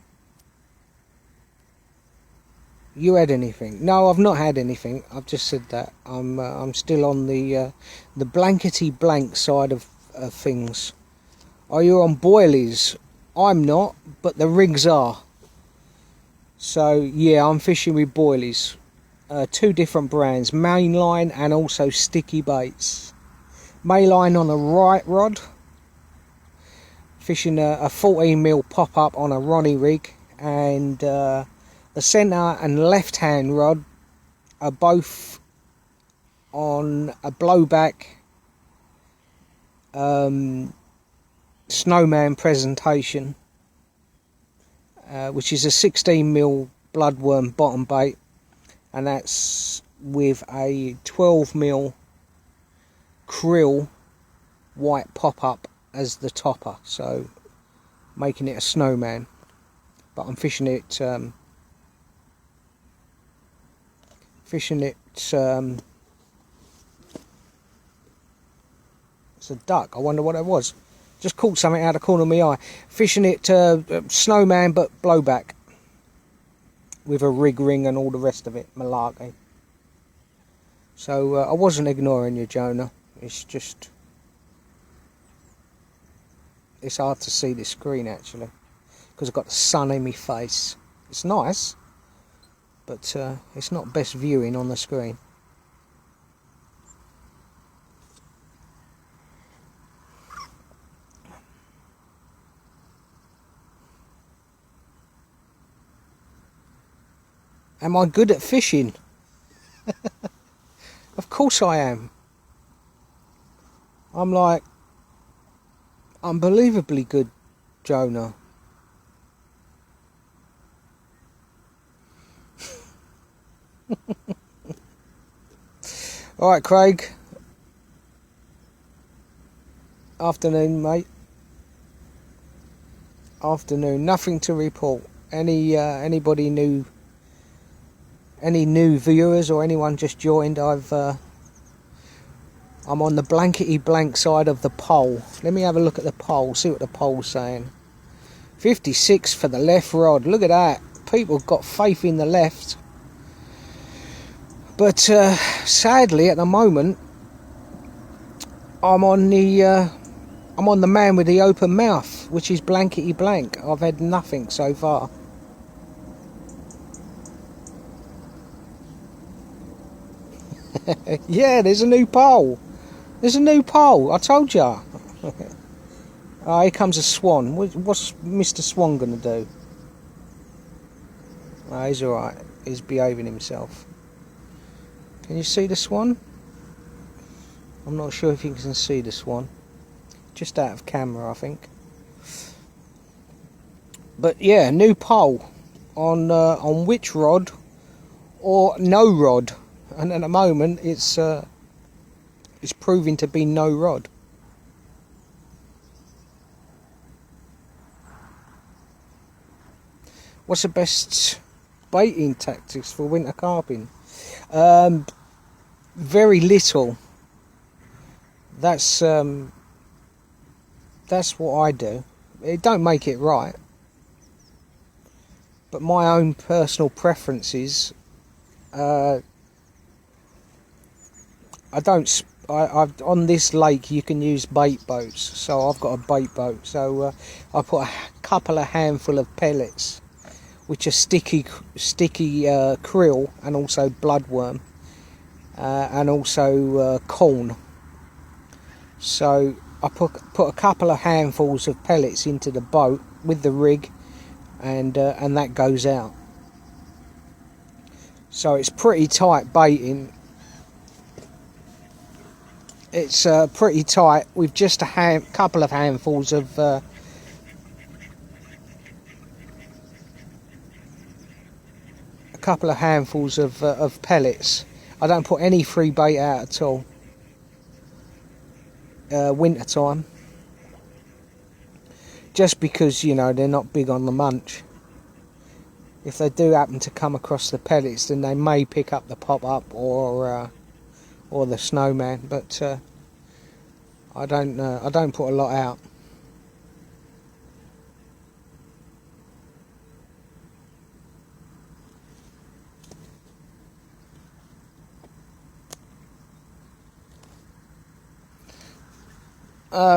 You had anything? No, I've not had anything. I've just said that. I'm still on the blankety blank side of things. Are you on boilies? I'm not, but the rigs are. So yeah, I'm fishing with boilies. Two different brands, mainline and also sticky baits. Mainline on a right rod. Fishing a 14mm pop-up on a Ronnie rig, and the centre and left-hand rod are both on a blowback snowman presentation, which is a 16mm bloodworm bottom bait, and that's with a 12mm krill white pop-up as the topper, so making it a snowman. But I'm fishing it it's a duck. I wonder what that was. Just caught something out of the corner of my eye. Fishing it snowman but blowback with a rig ring and all the rest of it, malarkey. So I wasn't ignoring you, Jonah. It's just it's hard to see the screen actually because I've got the sun in my face. It's nice, but it's not best viewing on the screen. Am I good at fishing? Of course I am. I'm like unbelievably good, Jonah. Alright, Craig. Afternoon, mate. Afternoon. Nothing to report. Anybody new? Any new viewers or anyone just joined? I'm on the blankety blank side of the pole. Let me have a look at the pole, see what the pole's saying. 56 for the left rod. Look at that. People got faith in the left. But sadly, at the moment, I'm on the man with the open mouth, which is blankety blank. I've had nothing so far. Yeah, there's a new pole. There's a new pole, I told ya. Oh, here comes a swan. What's Mr. Swan gonna do? Oh, he's alright. He's behaving himself. Can you see the swan? I'm not sure if you can see the swan. Just out of camera, I think. But yeah, new pole on which rod or no rod, and at the moment it's proving to be no rod. What's the best baiting tactics for winter carping? Very little. That's what I do. It don't make it right, but my own personal preferences. I've on this lake you can use bait boats, so I've got a bait boat. So I put a couple of handful of pellets, which are sticky krill and also bloodworm, and also corn. So I put a couple of handfuls of pellets into the boat with the rig, and that goes out. So it's pretty tight baiting. It's pretty tight with just a couple of handfuls of pellets. I don't put any free bait out at all. Winter time. just because, you know, they're not big on the munch. If they do happen to come across the pellets, then they may pick up the pop-up or the snowman, but I don't put a lot out.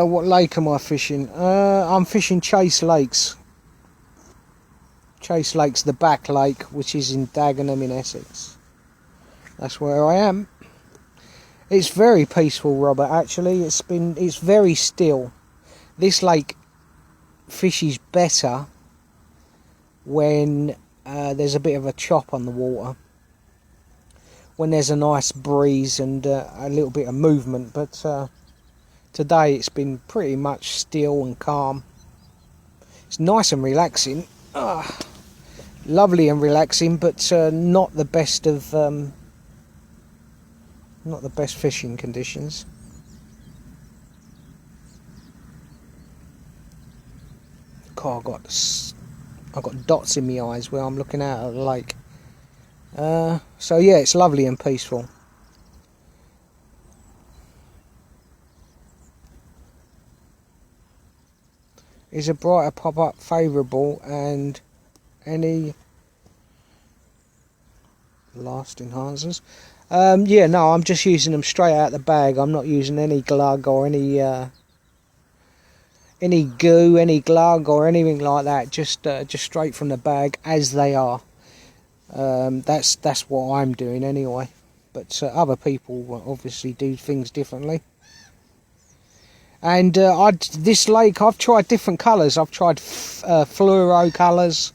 What lake am I fishing? I'm fishing Chase Lakes. Chase Lake's the back lake, which is in Dagenham in Essex. That's where I am. It's very peaceful, Robert, actually. It's very still. This lake fishes better when there's a bit of a chop on the water. When there's a nice breeze and a little bit of movement, but today it's been pretty much still and calm. It's nice and relaxing. Lovely and relaxing, but not the best of not the best fishing conditions. God, I've got dots in my eyes where I'm looking out at the lake. So yeah, it's lovely and peaceful. Is a brighter pop-up favourable, and any last enhancers? Yeah, no, I'm just using them straight out the bag. I'm not using any glug or any goo, any glug or anything like that. Just straight from the bag as they are. That's what I'm doing anyway. But other people obviously do things differently. And this lake, I've tried different colours. I've tried fluoro colours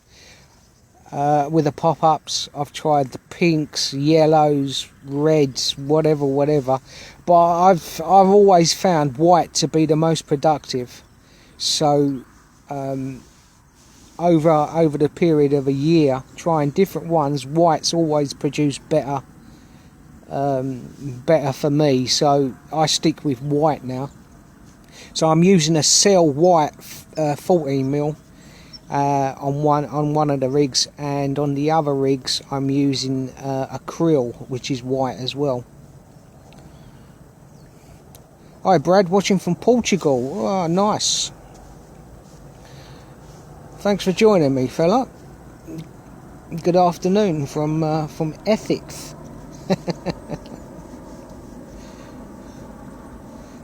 with the pop-ups. I've tried the pinks, yellows, reds, whatever. But I've always found white to be the most productive. So over the period of a year, trying different ones, white's always produced better for me. So I stick with white now. So I'm using a Cell White 14mm on one of the rigs, and on the other rigs I'm using a Krill, which is white as well. Hi Brad, watching from Portugal. Oh, nice. Thanks for joining me, fella. Good afternoon from Essex.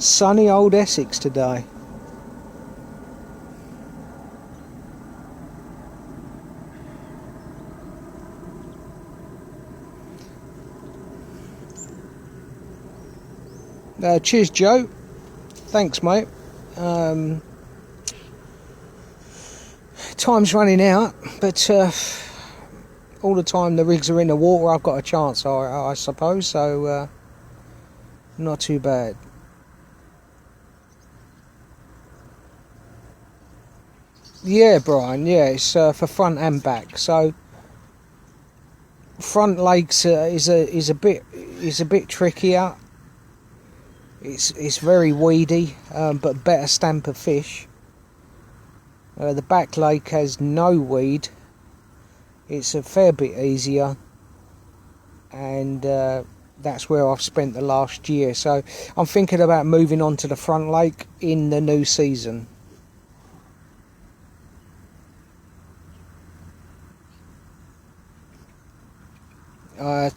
Sunny old Essex today. Cheers, Joe. Thanks, mate. Time's running out, but all the time the rigs are in the water, I've got a chance, I suppose. So not too bad. Yeah, Brian. Yeah, it's for front and back. So front lakes is a bit trickier. It's very weedy, but better stamp of fish. The back lake has no weed. It's a fair bit easier, and that's where I've spent the last year. So I'm thinking about moving on to the front lake in the new season.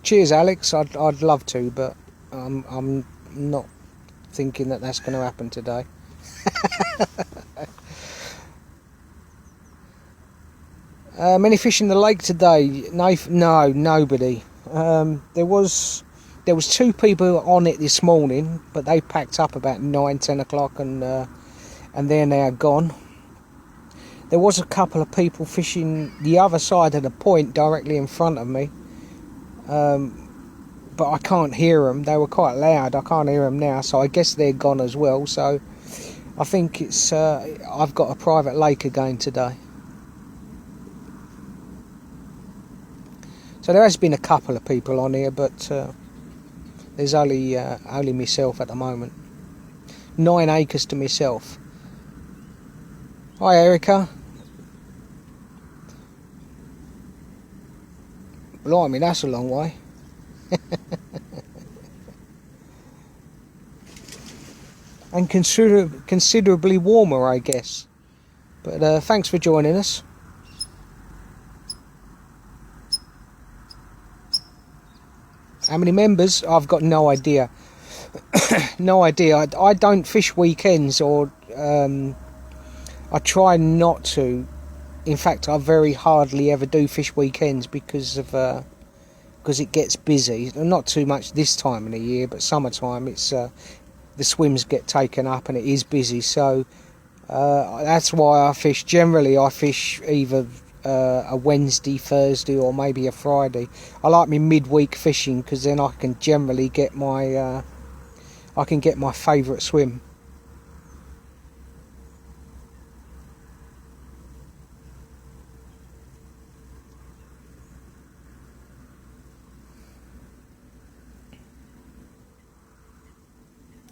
Cheers, Alex. I'd love to, but I'm not thinking that that's going to happen today. Many fish in the lake today? No, nobody. There was 2 people on it this morning, but they packed up about 9-10 o'clock, and they're now gone. There was a couple of people fishing the other side of the point directly in front of me, but I can't hear them. They were quite loud. I can't hear them now, so I guess they're gone as well. So I think it's I've got a private lake again today. So there has been a couple of people on here, but there's only myself at the moment. 9 acres to myself. Hi Erica. Blimey, that's a long way. And considerably warmer, I guess. But thanks for joining us. How many members? I've got no idea. No idea. I don't fish weekends, or I try not to. In fact, I very hardly ever do fish weekends because it gets busy. Not too much this time of the year, but summertime it's the swims get taken up and it is busy. So that's why I fish. Generally, I fish either a Wednesday, Thursday, or maybe a Friday. I like my midweek fishing because then I can generally get my favourite swim.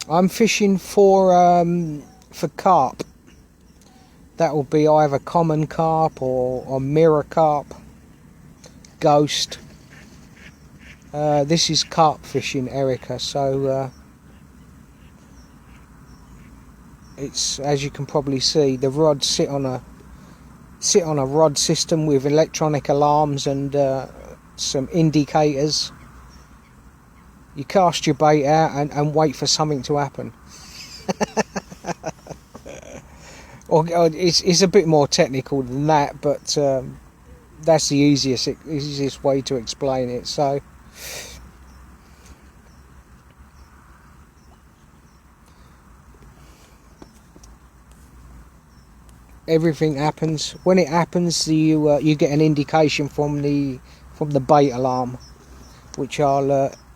I'm fishing for carp. That will be either common carp or mirror carp, ghost. This is carp fishing, Erica. So it's, as you can probably see, the rods sit on a rod system with electronic alarms and some indicators. You cast your bait out and wait for something to happen. Or it's a bit more technical than that, but that's the easiest way to explain it. So everything happens. When it happens, you get an indication from the bait alarm, which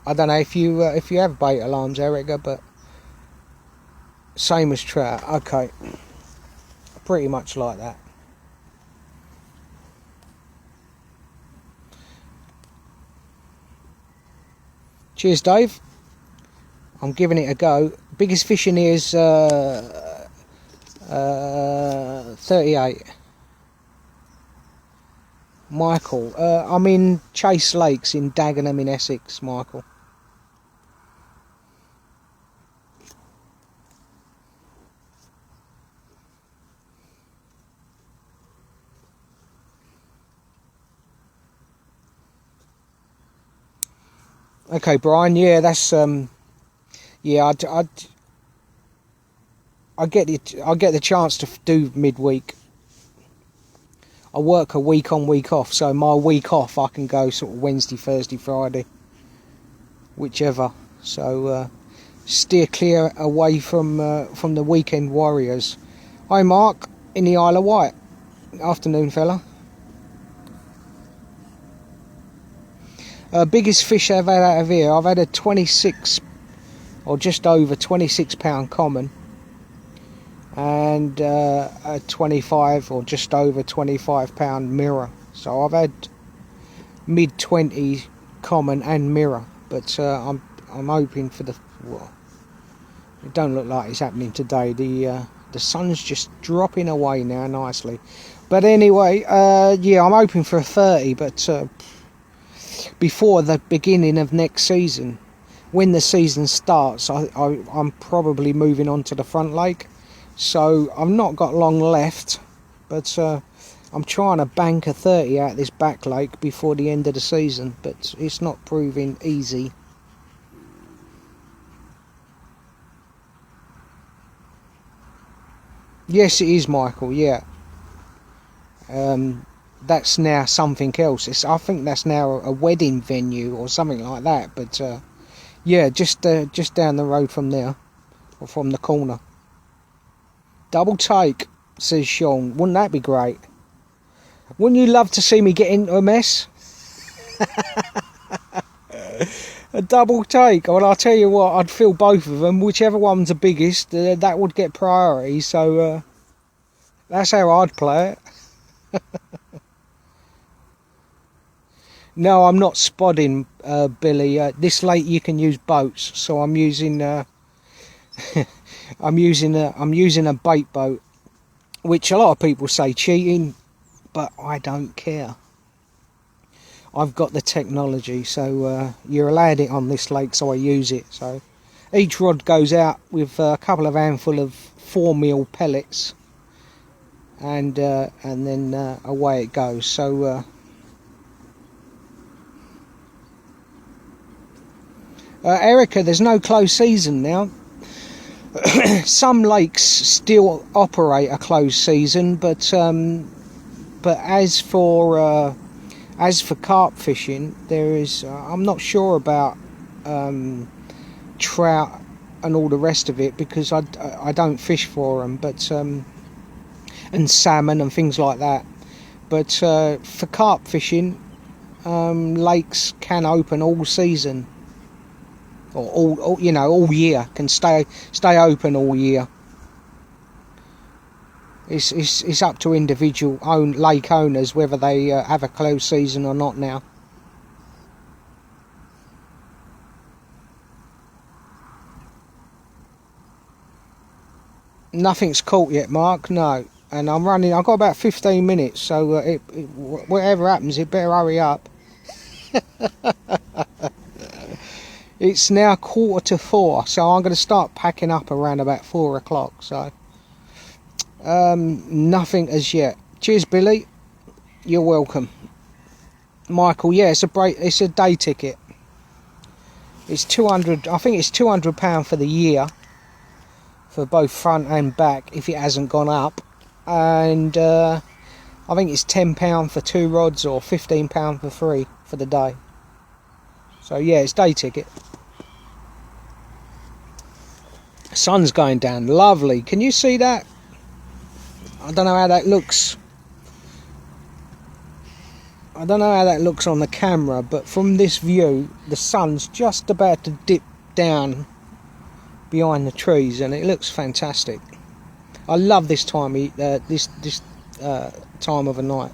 I don't know if you have bait alarms, Erica, but same as trout. Okay, pretty much like that. Cheers, Dave. I'm giving it a go. Biggest fish in here is 38. Michael, I'm in Chase Lakes in Dagenham in Essex, Michael. Okay, Brian. Yeah, that's yeah. I get the chance to do midweek. I work a week on, week off, so my week off I can go sort of Wednesday, Thursday, Friday, whichever. So steer clear away from the weekend warriors. Hi, Mark in the Isle of Wight. Afternoon, fella. Biggest fish I've had out of here, I've had a 26 or just over 26 pound common, and a 25 or just over 25 pound mirror. So I've had mid 20 common and mirror, but I'm hoping for the, well, it don't look like it's happening today. The sun's just dropping away now nicely, but anyway, yeah, I'm hoping for a 30, but before the beginning of next season, when the season starts, I'm probably moving on to the front lake, so I've not got long left, but I'm trying to bank a 30 out this back lake before the end of the season, but it's not proving easy. Yes, it is, Michael. Yeah, that's now something else. I think that's now a wedding venue or something like that. But yeah, just down the road from there, or from the corner. Double take, says Sean. Wouldn't that be great? Wouldn't you love to see me get into a mess? A double take. Well, I'll tell you what, I'd fill both of them. Whichever one's the biggest, that would get priority. So that's how I'd play it. No, I'm not spodding, Billy. This lake you can use boats, so I'm using I'm using a bait boat. which a lot of people say cheating, but I don't care. I've got the technology, so you're allowed it on this lake, so I use it. So each rod goes out with a couple of handful of 4mm pellets, and then away it goes. So Erica, there's no closed season now. Some lakes still operate a closed season, but as for carp fishing, there is I'm not sure about trout and all the rest of it, because I don't fish for them, but and salmon and things like that. But for carp fishing, lakes can open all season, or all all year, can stay open all year. It's up to individual lake owners whether they have a closed season or not now. Nothing's caught yet, Mark. No, and I've got about 15 minutes, so whatever happens, it better hurry up. It's now 3:45, so I'm going to start packing up around about 4 o'clock. So nothing as yet. Cheers, Billy. You're welcome. Michael, yeah, it's a day ticket. It's 200. I think it's £200 for the year, for both front and back, if it hasn't gone up. And I think it's £10 for 2 rods, or £15 for 3 for the day. So yeah, it's day ticket. Sun's going down, lovely. Can you see that? I don't know how that looks. I don't know how that looks on the camera, but from this view, the sun's just about to dip down behind the trees, and it looks fantastic. I love this time time of the night,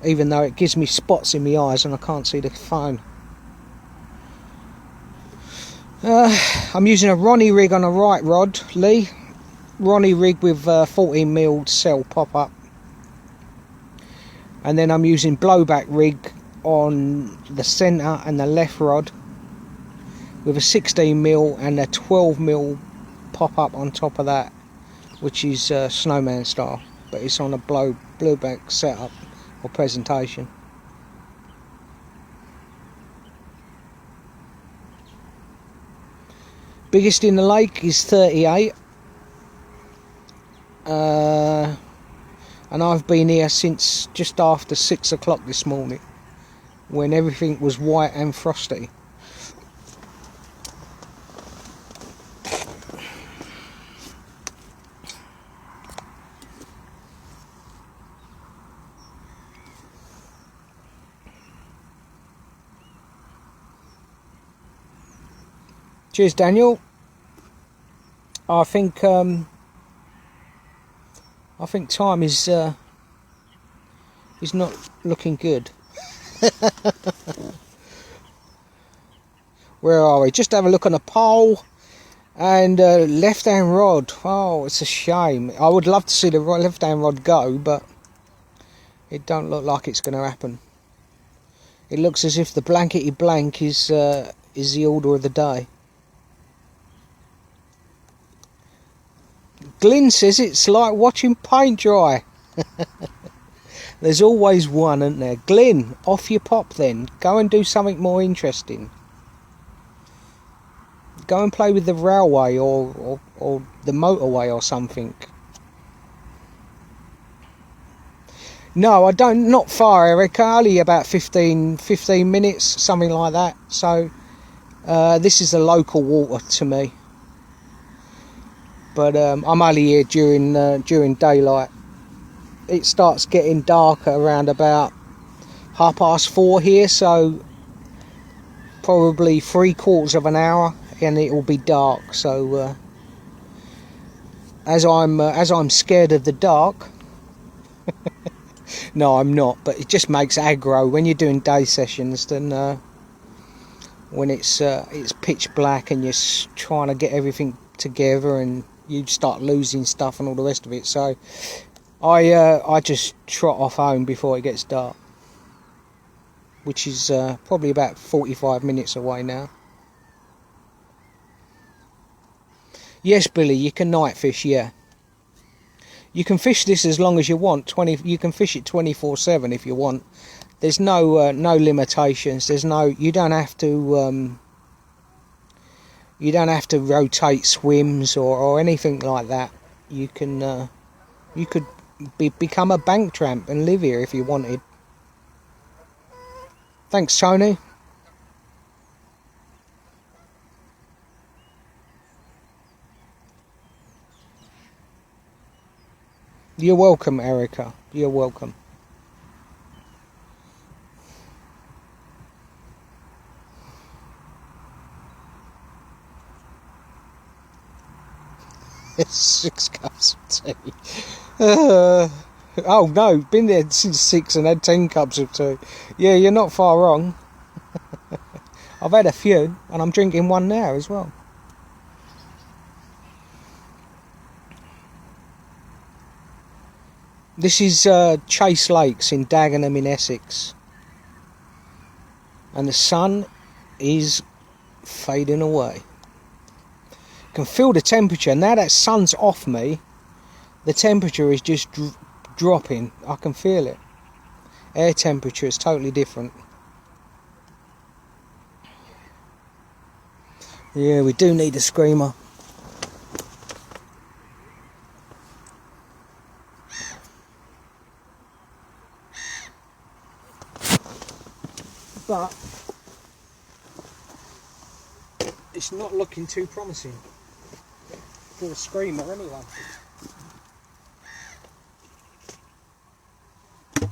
even though it gives me spots in my eyes and I can't see the phone. I'm using a Ronnie rig on a right rod, Lee. Ronnie rig with 14mm cell pop-up. And then I'm using blowback rig on the centre and the left rod, with a 16mm and a 12mm pop-up on top of that, which is snowman style, but it's on a blowback setup or presentation. Biggest in the lake is 38, and I've been here since just after 6 o'clock this morning, when everything was white and frosty. Cheers, Daniel. I think time is not looking good. Where are we? Just have a look on the pole, and left-hand rod. Oh, it's a shame. I would love to see the left-hand rod go, but it don't look like it's going to happen. It looks as if the blankety blank is the order of the day. Glyn says it's like watching paint dry. There's always one, isn't there? Glyn, off your pop then. Go and do something more interesting. Go and play with the railway or the motorway or something. No, I don't. Not far, Erica. Only about 15 minutes, something like that. So this is the local water to me. But I'm only here during daylight. It starts getting darker around about 4:30 here, so probably 3/4 of an hour, and it will be dark. So as I'm scared of the dark. No, I'm not, but it just makes aggro when you're doing day sessions. Then when it's pitch black and you're trying to get everything together, and you start losing stuff and all the rest of it. So I just trot off home before it gets dark, which is probably about 45 minutes away now. Yes, Billy, you can night fish, yeah. You can fish this as long as you want. You can fish it 24/7 if you want. There's no no limitations. There's no. You don't have to. You don't have to rotate swims or anything like that. You can. You could become a bank tramp and live here if you wanted. Thanks, Tony. You're welcome, Erica. You're welcome. It's 6 cups of tea. Oh no, been there since 6 and had 10 cups of tea. Yeah, you're not far wrong. I've had a few and I'm drinking one now as well. This is Chase Lakes in Dagenham in Essex. And the sun is fading away. Can feel the temperature. Now that sun's off me, the temperature is just dropping. I can feel it. Air temperature is totally different. Yeah, we do need a screamer. But it's not looking too promising for a screamer anyway. I'm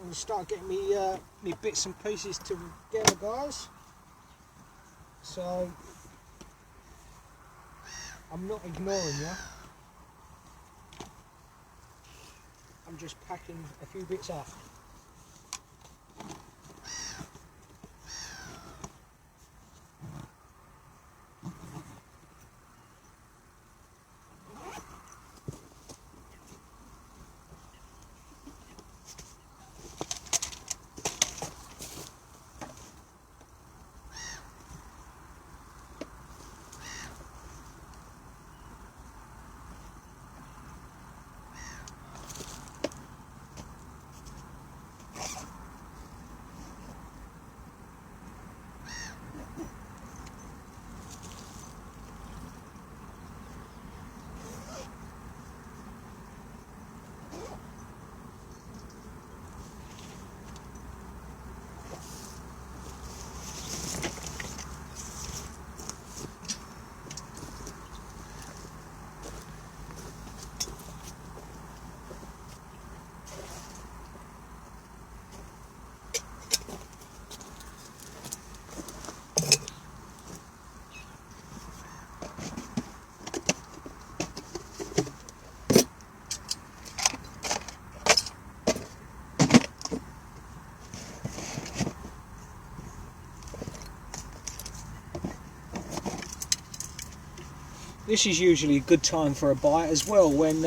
going to start getting me bits and pieces together, guys. So I'm not ignoring you. I'm just packing a few bits up. This is usually a good time for a bite as well when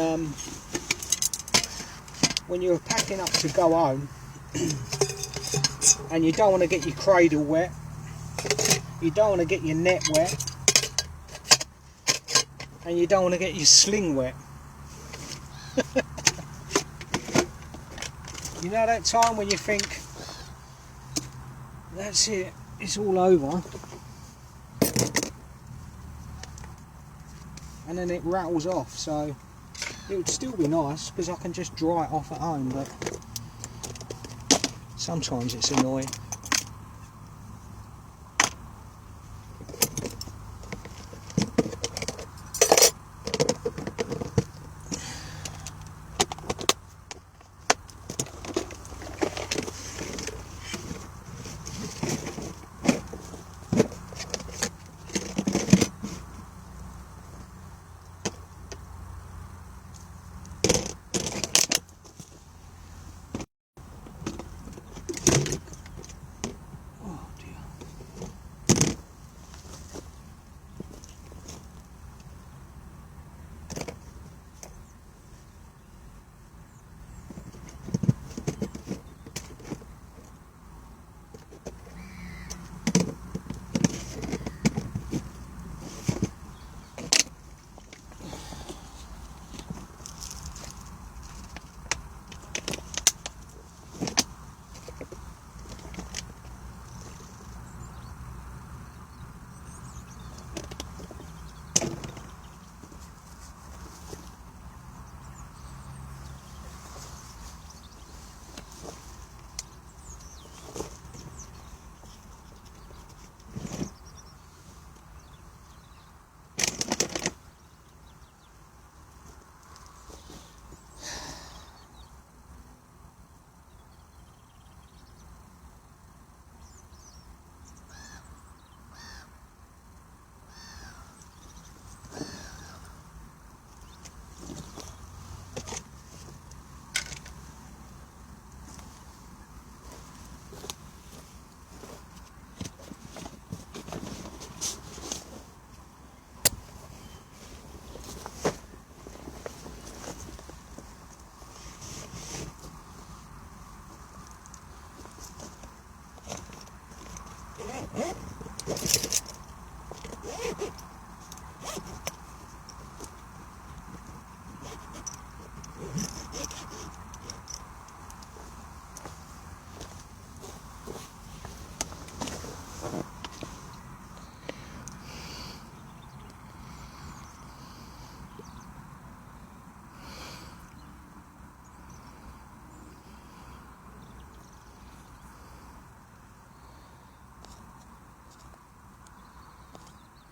you're packing up to go home and you don't want to get your cradle wet, you don't want to get your net wet, and you don't want to get your sling wet. You know that time when you think, that's it, it's all over, and then it rattles off. So it would still be nice because I can just dry it off at home, but sometimes it's annoying.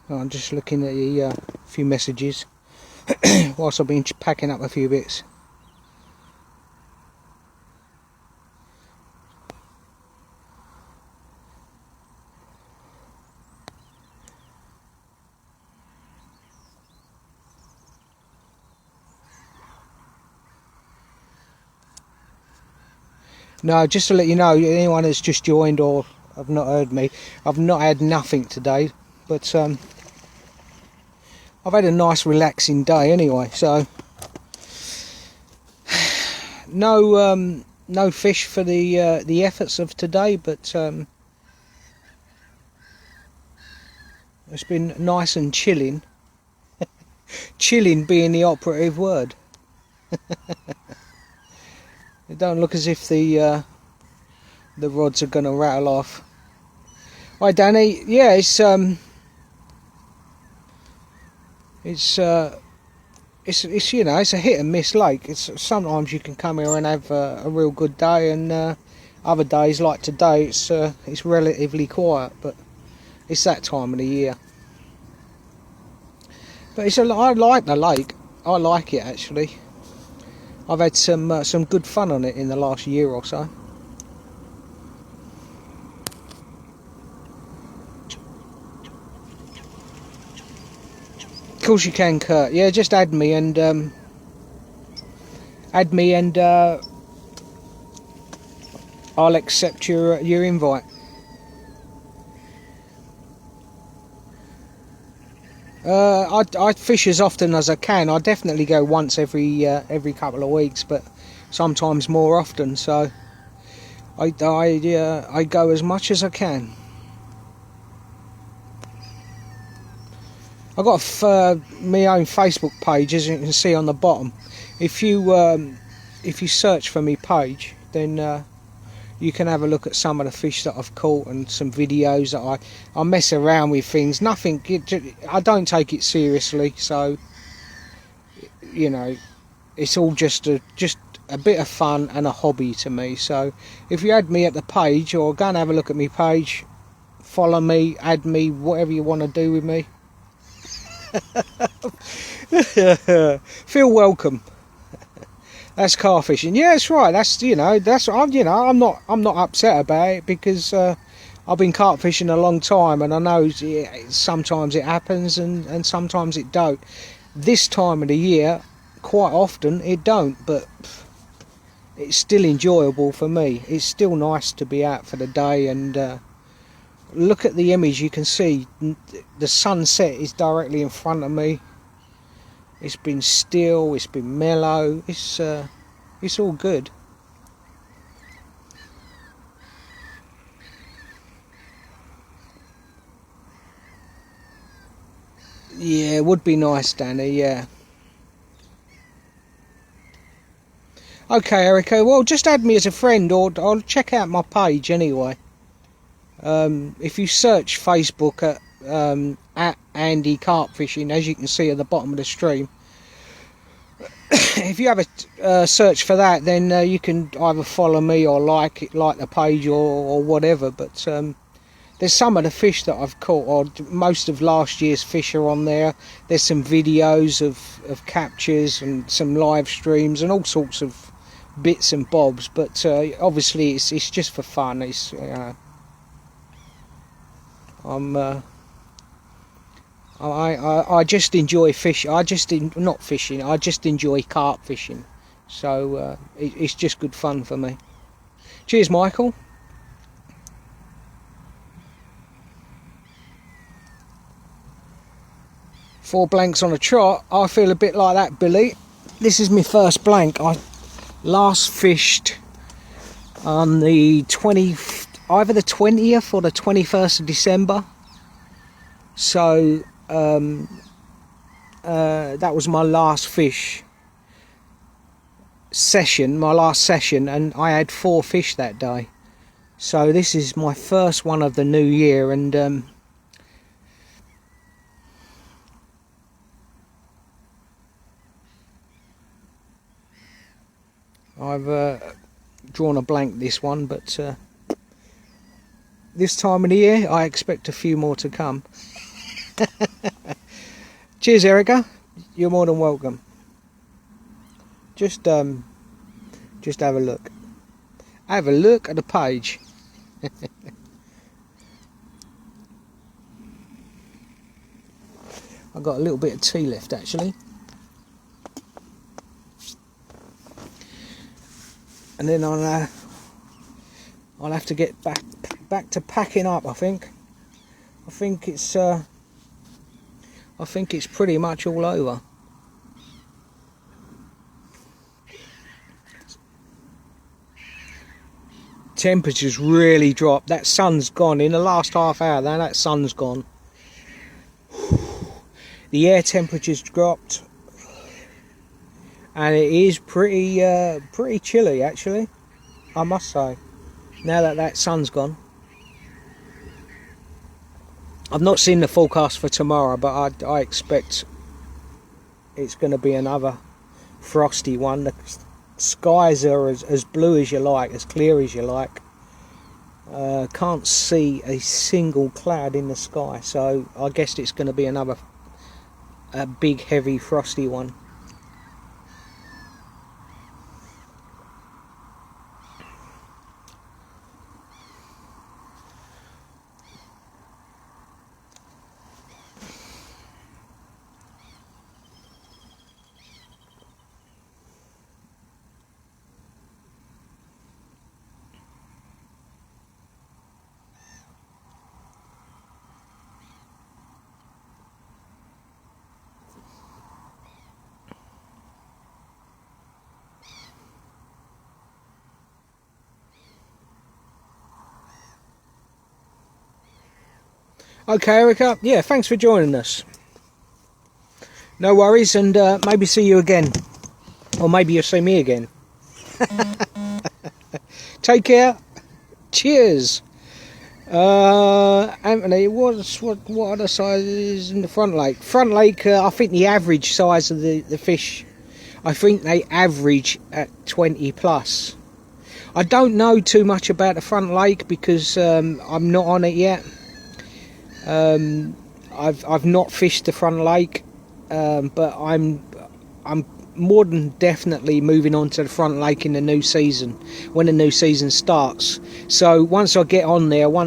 I'm just looking at the few messages whilst I've been packing up a few bits. No, just to let you know, anyone that's just joined or have not heard me, I've not had nothing today, but I've had a nice relaxing day anyway, so no fish for the efforts of today, but it's been nice and chilling. Chilling being the operative word. It don't look as if the rods are going to rattle off. Hi Danny, yeah, it's you know, it's a hit and miss lake. It's sometimes you can come here and have a real good day, and other days like today it's relatively quiet, but it's that time of the year. But I like the lake. I like it actually. I've had some good fun on it in the last year or so. Of course you can, Kurt. Yeah, just add me and I'll accept your invite. I fish as often as I can. I definitely go once every couple of weeks, but sometimes more often. So I go as much as I can. I got my own Facebook page, as you can see on the bottom. If you search for me page, then you can have a look at some of the fish that I've caught and some videos that I mess around with things. Nothing. I don't take it seriously, so you know, it's all just a bit of fun and a hobby to me. So if you add me at the page, or go and have a look at my page, follow me, add me, whatever you want to do with me. Feel welcome. That's car fishing. Yeah, that's right. I'm not upset about it, because I've been carp fishing a long time, and I know sometimes it happens and sometimes it don't. This time of the year, quite often it don't, but it's still enjoyable for me. It's still nice to be out for the day and look at the image. You can see the sunset is directly in front of me. It's been still, it's been mellow, it's all good. Yeah, it would be nice, Danny, yeah. Okay, Erica, well, just add me as a friend, or I'll check out my page anyway. If you search Facebook at Andy Carp Fishing, as you can see at the bottom of the stream, if you have a search for that, then you can either follow me or like the page or whatever. But there's some of the fish that I've caught, or most of last year's fish are on there. There's some videos of captures and some live streams and all sorts of bits and bobs. But obviously it's just for fun. It's I just enjoy fish. Not fishing. I just enjoy carp fishing. So it's just good fun for me. Cheers, Michael. Four blanks on a trot. I feel a bit like that, Billy. This is my first blank. I last fished on the either the 20th or the 21st of December. So that was my last fish session, my last session, and I had 4 fish that day. So this is my first one of the new year, and I've drawn a blank this one, but this time of the year I expect a few more to come. Cheers, Erica. You're more than welcome. Just have a look. Have a look at the page. I've got a little bit of tea left, actually. And then I'll have to get back to packing up. I think it's pretty much all over. Temperatures really dropped. That sun's gone in the last half hour. Now that sun's gone. The air temperature's dropped, and it is pretty chilly, actually, I must say, now that that sun's gone. I've not seen the forecast for tomorrow, but I expect it's going to be another frosty one. The skies are as blue as you like, as clear as you like. Can't see a single cloud in the sky, so I guess it's going to be another big heavy frosty one. Okay, Erica, yeah, thanks for joining us. No worries, and maybe see you again. Or maybe you'll see me again. Take care. Cheers. Anthony, what are the sizes in the front lake? Front lake, I think the average size of the fish, I think they average at 20 plus. I don't know too much about the front lake because I'm not on it yet. I've not fished the front lake, but I'm more than definitely moving on to the front lake in the new season, when the new season starts. So once I get on there, I'll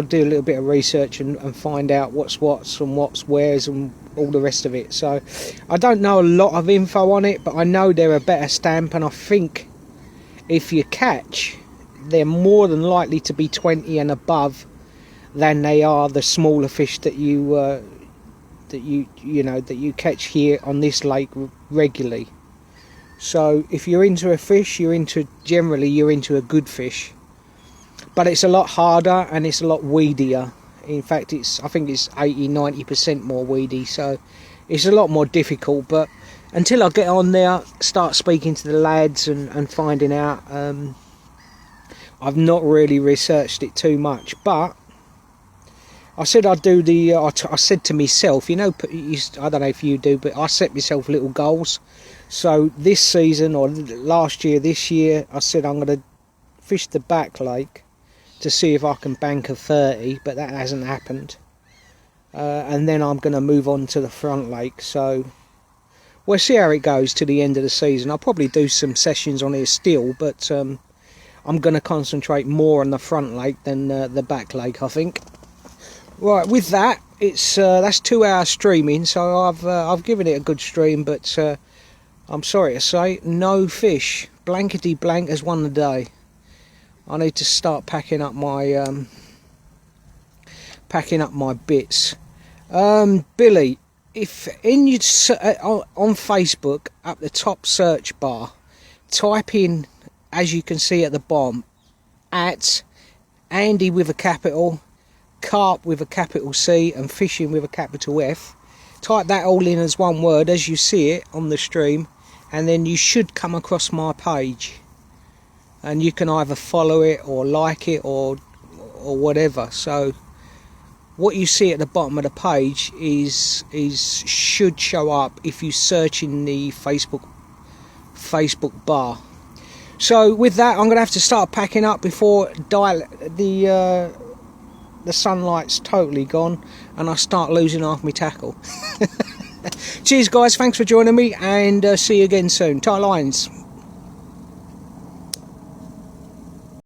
do a little bit of research and find out what's and what's where's and all the rest of it. So I don't know a lot of info on it, but I know they're a better stamp, and I think if you catch, they're more than likely to be 20 and above than they are the smaller fish that you catch here on this lake regularly. So if you're into a fish, you're into a good fish, but it's a lot harder and it's a lot weedier. In fact, I think it's 80-90% more weedy, so it's a lot more difficult. But until I get on there, start speaking to the lads and finding out, I've not really researched it too much. But I said I'd do I said to myself, I don't know if you do, but I set myself little goals. So this season, or last year, this year, I said I'm going to fish the back lake to see if I can bank a 30, but that hasn't happened. And then I'm going to move on to the front lake. So we'll see how it goes to the end of the season. I'll probably do some sessions on here still, but I'm going to concentrate more on the front lake than the back lake, I think. Right, with that, it's that's 2 hours streaming, so I've given it a good stream, but I'm sorry to say, no fish. Blankety blank has won the day. I need to start packing up my bits. Billy, if on Facebook at the top search bar, type in, as you can see at the bottom, at Andy with a capital, Carp with a capital C, and Fishing with a capital F. Type that all in as one word as you see it on the stream, and then you should come across my page, and you can either follow it or like it or whatever. So what you see at the bottom of the page should show up if you search in the Facebook bar. So with that, I'm going to have to start packing up before the sunlight's totally gone and I start losing half my tackle. Cheers guys, thanks for joining me, and see you again soon. Tight lines.